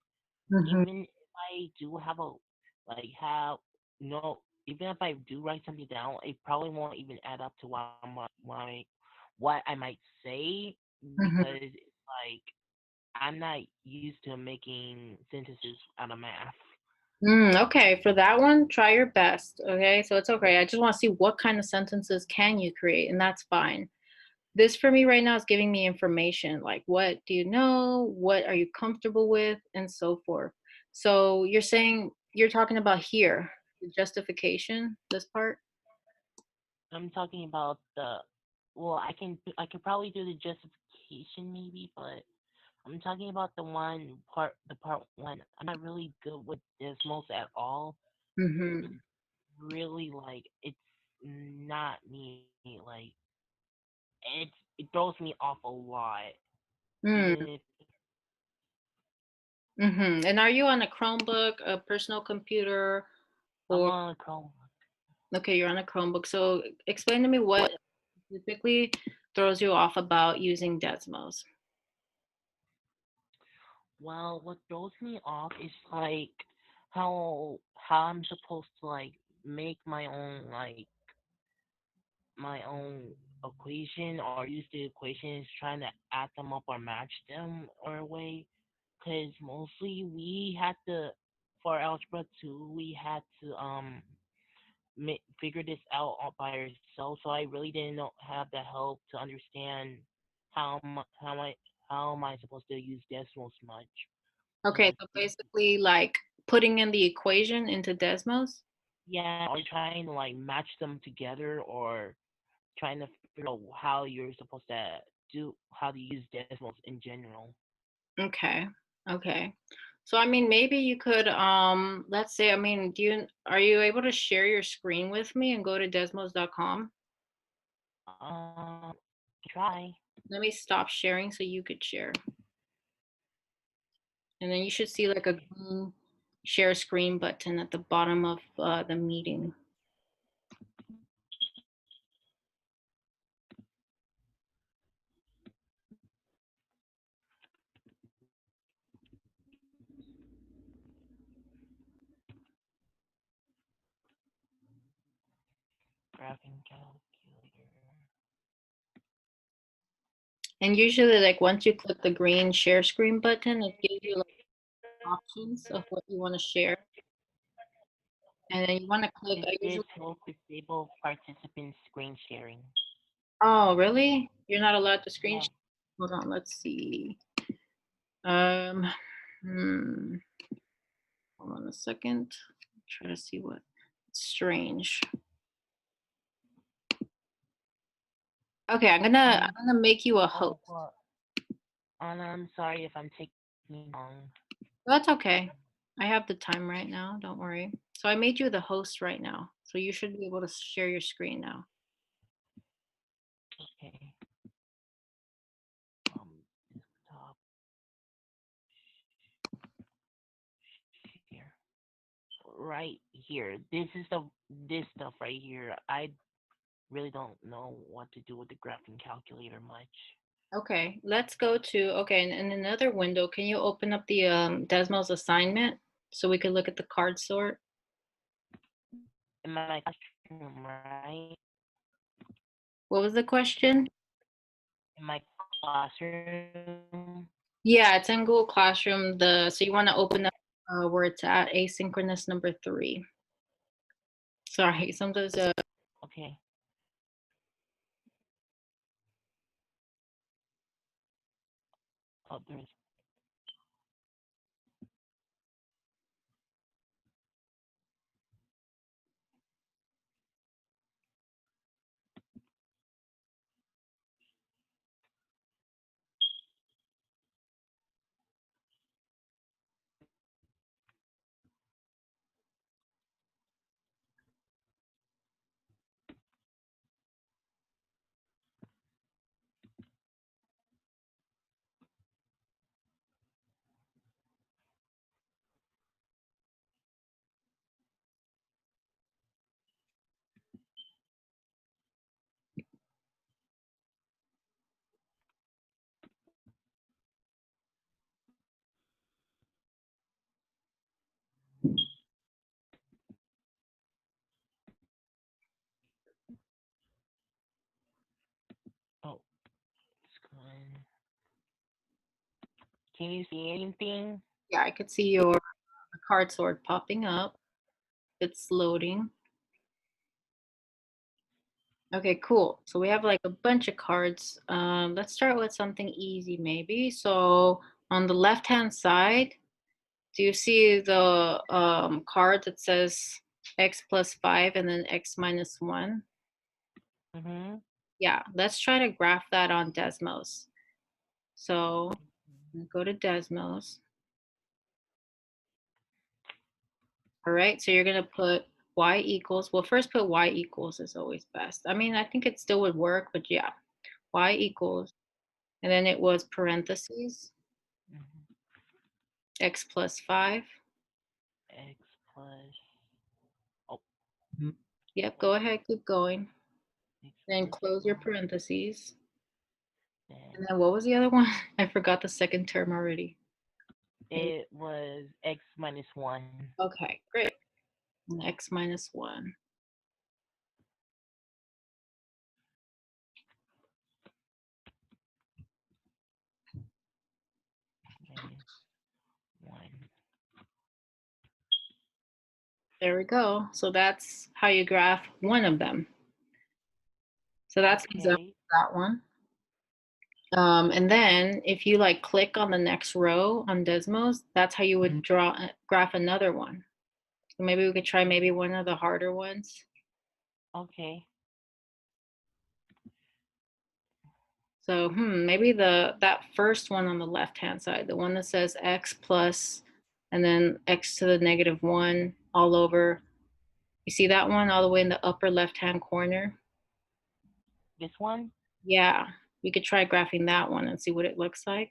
Mm-hmm. Even if I do have a like have no, even if I do write something down, it probably won't even add up to what I might say Mm-hmm. because it's like I'm not used to making sentences out of math. Okay, for that one, try your best. Okay, so it's okay. I just want to see what kind of sentences can you create, and that's fine. This for me right now is giving me information like what do you know, what are you comfortable with, and so forth. So you're saying you're talking about here, the justification, this part? I'm talking about well, I can probably do the justification maybe, but I'm talking about the part one. I'm not really good with Desmos at all. It's Mm-hmm. really like it's not me. Like it throws me off a lot. Mm, Even if mm-hmm. And are you on a Chromebook, a personal computer, I'm or on a Chrome. okay, you're on a Chromebook. So explain to me what specifically throws you off about using Desmos. Well, what throws me off is like how I'm supposed to like make my own equation or use the equations trying to add them up or match them or a way. Because mostly we had to, for Algebra 2, we had to figure this out all by ourselves. So I really didn't have the help to understand how mu- how am I supposed to use Desmos much. So Okay, like so basically like putting in the equation into Desmos. yeah, or trying to like match them together or trying to figure out how you're supposed to how to use Desmos in general. Okay. Okay. So I mean maybe you could let's say I mean are you able to share your screen with me and go to desmos.com? Um, try. Let me stop sharing so you could share. And then you should see like a green share screen button at the bottom of the meeting. Graphing calculator. And usually like once you click the green share screen button, it gives you like options of what you want to share. And then you want to click, I Is this usually, will disable participant screen sharing? oh, really? You're not allowed to screen Yeah. share? Hold on, let's see. Hmm. Hold on a second. Try to see what. Strange. Okay, I'm gonna make you a host. Well, Anna, I'm sorry if I'm taking long. That's okay. I have the time right now. Don't worry. So I made you the host right now. So you should be able to share your screen now. Okay. Desktop. Here. Right here. This stuff right here. I really don't know what to do with the graphing calculator much. Okay, let's go to, okay, in another window, can you open up the Desmos assignment so we can look at the card sort? In my classroom, right? What was the question? In my classroom. Yeah, it's in Google Classroom. So you want to open up where it's at, asynchronous number 3. Sorry, sometimes Okay. Oh, there's. Oh, it's going. Can you see anything? yeah, I could see your card sort popping up. It's loading. Okay, cool. So we have like a bunch of cards. Let's start with something easy maybe. So on the left-hand side, do you see the card that says x plus 5 and then x minus 1? Mm-hmm. Yeah, let's try to graph that on Desmos. So go to Desmos. All right, so you're gonna put y equals, well, first put y equals is always best. I mean, I think it still would work, but yeah, y equals, and then it was parentheses, Mm-hmm. x plus 5. X plus. Oh. Yep, go ahead, keep going. X Then plus close your 5. parentheses. And Then then what was the other one? I forgot the second term already. it was x minus 1. Okay, great. And x minus 1. Minus 1. There we go. So that's how you graph one of them. So that's an example Okay. of that one. And then if you like click on the next row on Desmos, that's how you would graph another one. So maybe we could try maybe one of the harder ones. Okay. So maybe that first one on the left-hand side, the one that says x plus and then x to the negative 1 all over. You see that one all the way in the upper left-hand corner? This one? Yeah, we could try graphing that one and see what it looks like.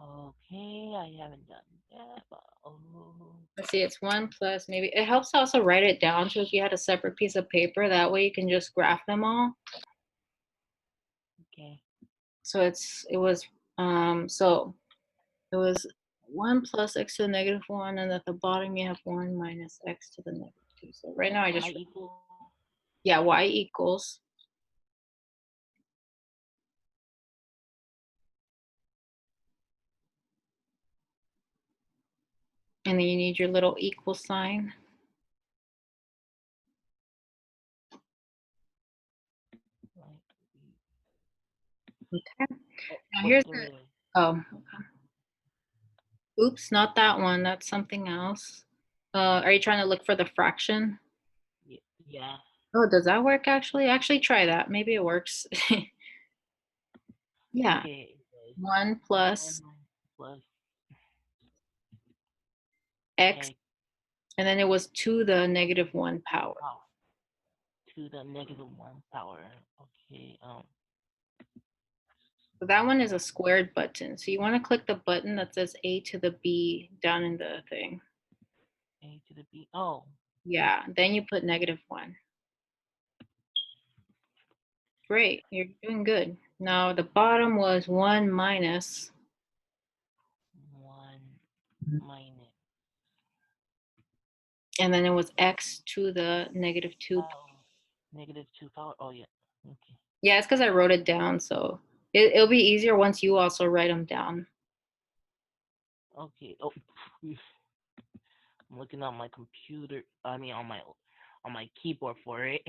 Okay, I haven't done that, but Let's see, it's 1 plus maybe. It helps to also write it down. So if you had a separate piece of paper, that way you can just graph them all. okay. So so it was 1 plus x to the negative 1, and at the bottom you have 1 minus x to the negative 2. So right now I just, Y equals yeah, y equals. And then you need your little equal sign. like Okay. oh, Now but here's there the, is oh, oops, not that one. That's something else. Are you trying to look for the fraction? yeah. Oh, does that work actually? Actually try that. Maybe it works. Yeah. Okay, it says 1 plus 1 plus x, x and then it was to the negative 1 power. power to the negative 1 power. Okay, So that one is a squared button. So you want to click the button that says A to the B down in the thing. a to the b. Oh, Yeah, then you put negative 1. Great, you're doing good. Now the bottom was 1 minus, 1 minus and then it was x to the negative 2. negative 2 power. Oh, yeah. Okay. Yeah, it's because I wrote it down. So it'll be easier once you also write them down. Okay. Oh, I'm looking on my computer. I mean, on my keyboard for it.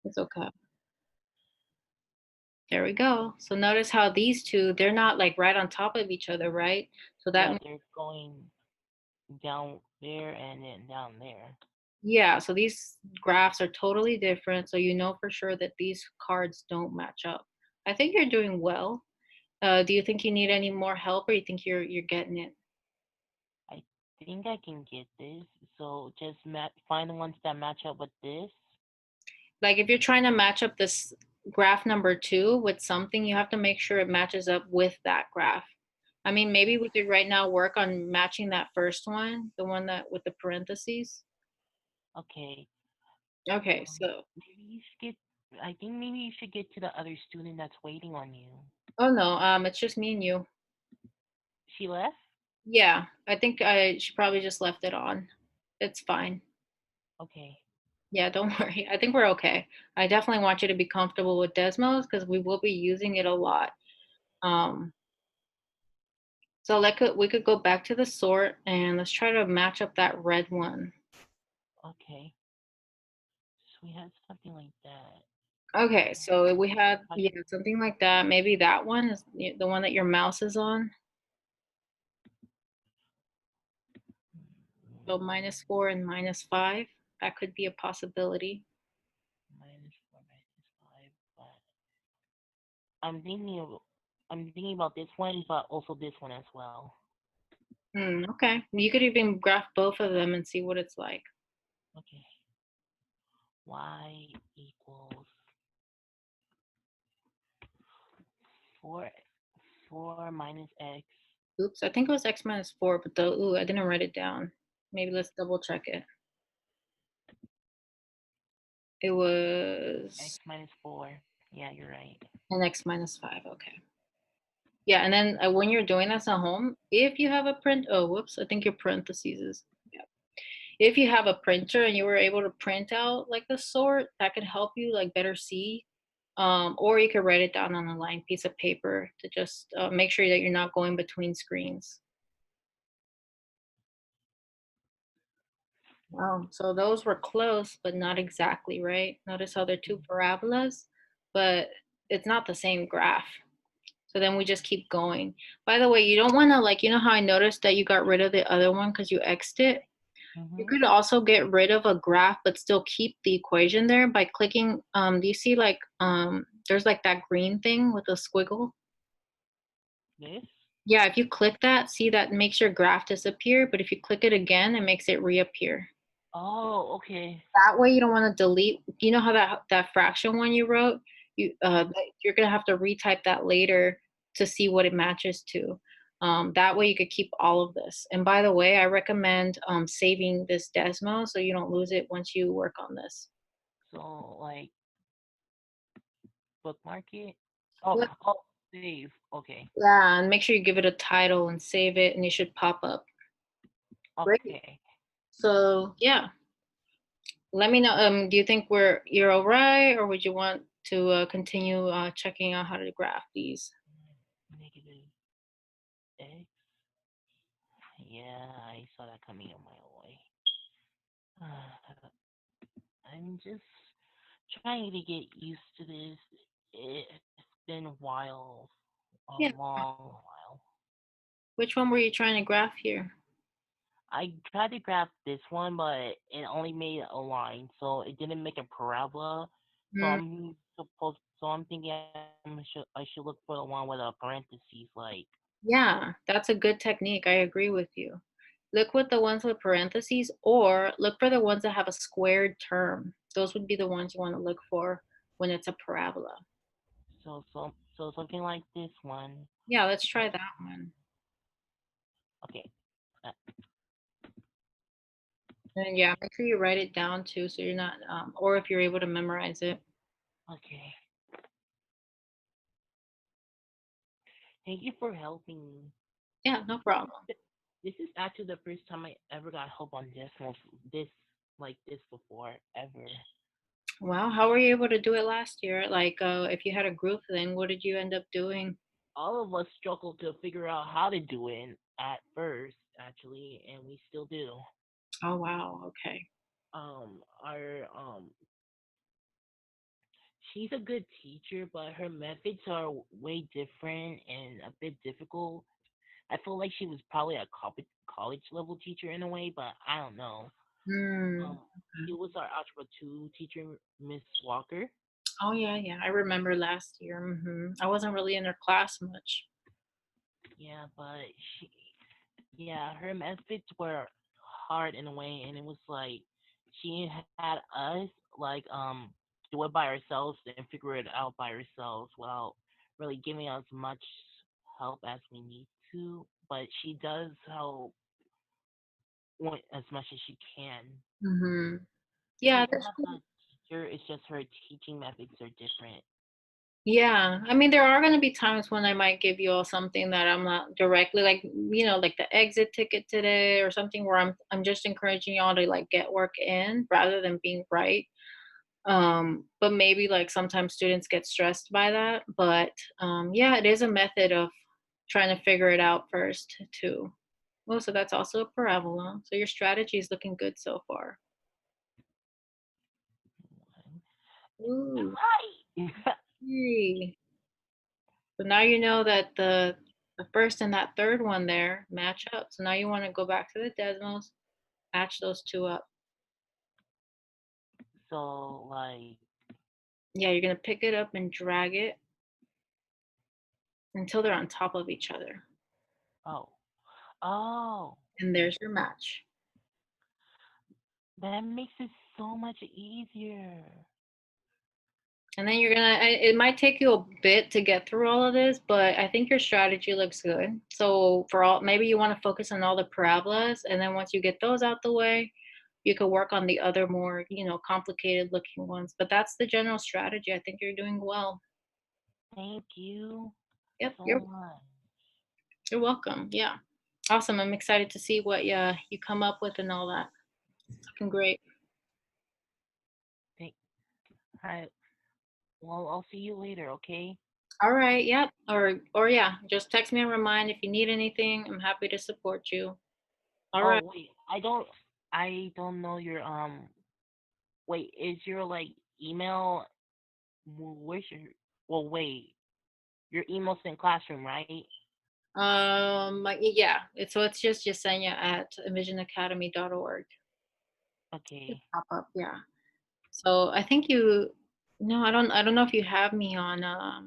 It's okay. There we go. So notice how these two, they're not like right on top of each other, right? So that Yeah, they're going down there and then down there. yeah, so these graphs are totally different. So you know for sure that these cards don't match up. I think you're doing well. Do you think you need any more help, or you think you're getting it? I think I can get this. So just find the ones that match up with this. Like if you're trying to match up this graph number 2 with something, you have to make sure it matches up with that graph. I mean, maybe we could right now work on matching that first one, the one that with the parentheses. Okay. Okay, so, Maybe you should get. I think maybe you should get to the other student that's waiting on you. oh no, it's just me and you. She left. Yeah, I think she probably just left it on. It's fine. Okay. Yeah, don't worry. I think we're okay. I definitely want you to be comfortable with Desmos because we will be using it a lot. Um, so we could go back to the sort and let's try to match up that red one. Okay. So we had something like that. Okay, so we had, I yeah, something like that. Maybe that one is the one that your mouse is on. So -4 and -5, that could be a possibility. -4 -5, but I'm thinking about this one, but also this one as well. Okay, you could even graph both of them and see what it's like. Okay. Y equals 4 minus x. Oops, I think it was x -4, but I didn't write it down. Maybe let's double check it. It was X minus 4. Yeah, you're right. an x -5. Okay. Yeah, and then when you're doing this at home, if you have a print, oh, whoops, I think your parentheses is, yeah. If you have a printer and you were able to print out like the sort, that could help you like better see. Or you could write it down on a lined piece of paper to just make sure that you're not going between screens. Oh, so those were close, but not exactly, right? Notice how they're two parabolas, but it's not the same graph. So then we just keep going. By the way, you don't want to like, you know how I noticed that you got rid of the other one because you X'd it? You could also get rid of a graph, but still keep the equation there by clicking, do you see like, there's like that green thing with a squiggle? This? Yeah, if you click that, see that makes your graph disappear, but if you click it again, it makes it reappear. Oh, okay. That way you don't want to delete, you know how that fraction one you wrote, you're gonna have to retype that later to see what it matches to. That way you could keep all of this. And by the way, I recommend saving this Desmo so you don't lose it once you work on this. So like bookmark it. Oh, What? oh, save. Okay, Yeah, and make sure you give it a title and save it, and it should pop up. Great. okay. So yeah, let me know. Do you think you're all right, or would you want to continue checking out how to graph these? Negative X. Yeah, I saw that coming on my way. I'm just trying to get used to this. It's been a while, a Yeah. long while. Which one were you trying to graph here? I tried to graph this one, but it only made a line, so it didn't make a parabola. So Mm, I'm thinking I should look for the one with a parentheses, like. yeah, that's a good technique. I agree with you. Look with the ones with parentheses, or look for the ones that have a squared term. Those would be the ones you want to look for when it's a parabola. So something like this one. Yeah, let's try that one. Okay. Uh, And yeah, make sure you write it down too, so you're not, or if you're able to memorize it. okay. Thank you for helping me. Yeah, no problem. This is actually the first time I ever got help on this like this before ever. Wow, how were you able to do it last year? Like, if you had a group thing, what did you end up doing? All of us struggled to figure out how to do it at first, actually, and we still do. Oh, wow. Okay. Our she's a good teacher, but her methods are way different and a bit difficult. I feel like she was probably a college level teacher in a way, but I don't know. Hmm. Um, she was our Algebra 2 teacher, Miss Walker. Oh, yeah, yeah. I remember last year. I wasn't really in her class much. Yeah, but yeah, her methods were hard in a way, and it was like she had us like do it by ourselves and figure it out by ourselves without really giving us much help as we need to. But she does help as much as she can. Hmm. She's Yeah, not a teacher; it's just her teaching methods are different. yeah. I mean, there are going to be times when I might give you all something that I'm not directly like, like the exit ticket today or something where I'm just encouraging y'all to like get work in rather than being right. But maybe like sometimes students get stressed by that. But yeah, it is a method of trying to figure it out first too. Well, so that's also a parabola. So your strategy is looking good so far. Ooh, Right. yay. So now you know that the first and that third one there match up. So now you want to go back to the Desmos, match those two up. So like, Yeah, you're gonna pick it up and drag it until they're on top of each other. oh, oh, And there's your match. that makes it so much easier. And then it might take you a bit to get through all of this, but I think your strategy looks good. So maybe you want to focus on all the parabolas. And then once you get those out the way, you could work on the other more, complicated looking ones. But that's the general strategy. I think you're doing well. Thank you Yep, so you're much. You're welcome. Yeah. Awesome. I'm excited to see what you come up with and all that. It's looking great. Thank. Alright. Well, I'll see you later. Okay. All right. Yep. Or yeah, just text me and remind if you need anything. I'm happy to support you. All right. Oh wait, I don't know your Wait, is your like email? Where's your? Well, wait, your email's in classroom, right? Yeah. It's just Yesenia at envisionacademy.org. Okay. Pop up. Yeah. So I think you. No, I don't know if you have me on a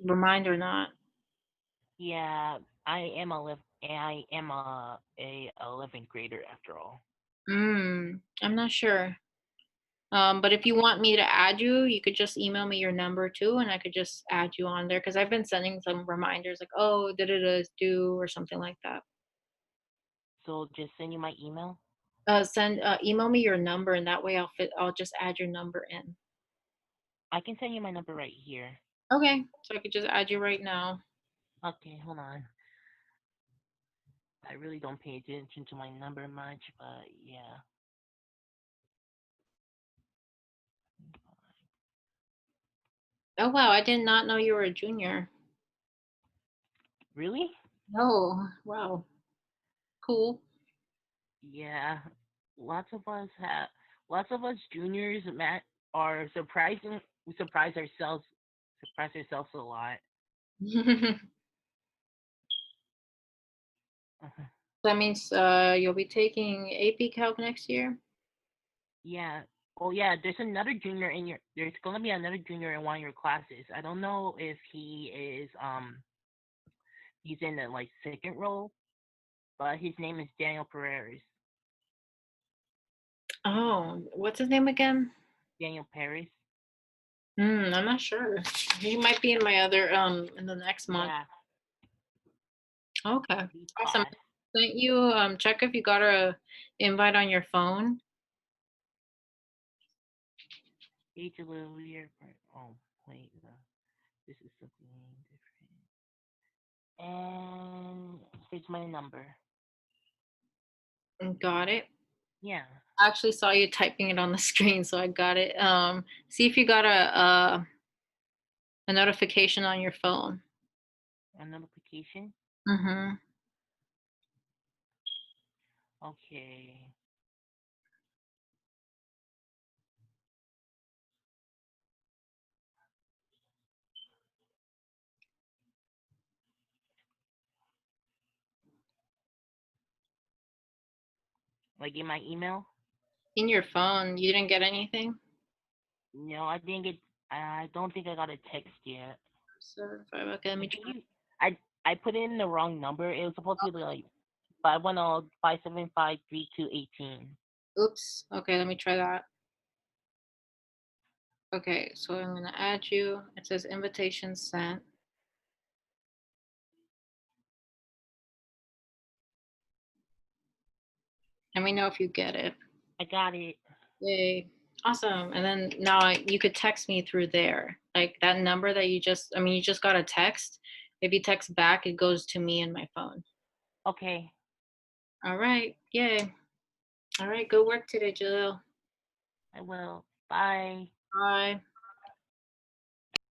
reminder or not. Yeah, I am a 11th grader after all. I'm not sure. But if you want me to add you, you could just email me your number too, and I could just add you on there because I've been sending some reminders like, oh, did it is due or something like that. So just send you my email. Email me your number, and that way I'll just add your number in. I can send you my number right here. Okay, so I could just add you right now. Okay, hold on. I really don't pay attention to my number much, but yeah. Oh wow, I did not know you were a junior. Really? Oh wow, cool. Yeah. Lots of us juniors, Matt, are surprising. We surprise ourselves a lot. That means you'll be taking AP Calc next year. Yeah. Oh yeah, there's gonna be another junior in one of your classes. I don't know if he's in the like second role, but his name is Daniel Perez. Oh, what's his name again? Daniel Perez. I'm not sure. He might be in my other in the next month. Yeah, Okay, his awesome. class. Sent you check if you got a invite on your phone. Age a little weird. Oh wait, no. This is something different. And here's my number. Got it. Yeah. I actually saw you typing it on the screen, so I got it. See if you got a notification on your phone. A notification. Mm-hmm. Okay. Like in my email? In your phone, you didn't get anything? No, I didn't get. I don't think I got a text yet. Certified. Okay, let I me think try. I put in the wrong number. It was supposed to be like 510-575-3218. Oops. Okay, let me try that. Okay, so I'm gonna add you. It says invitation sent. Let me know if you get it. I got it. Yay. Awesome. And then now you could text me through there. Like that number that you just got a text. If you text back, it goes to me in my phone. Okay. All right. Yay. All right. Good work today, Jalil. I will. Bye. Bye.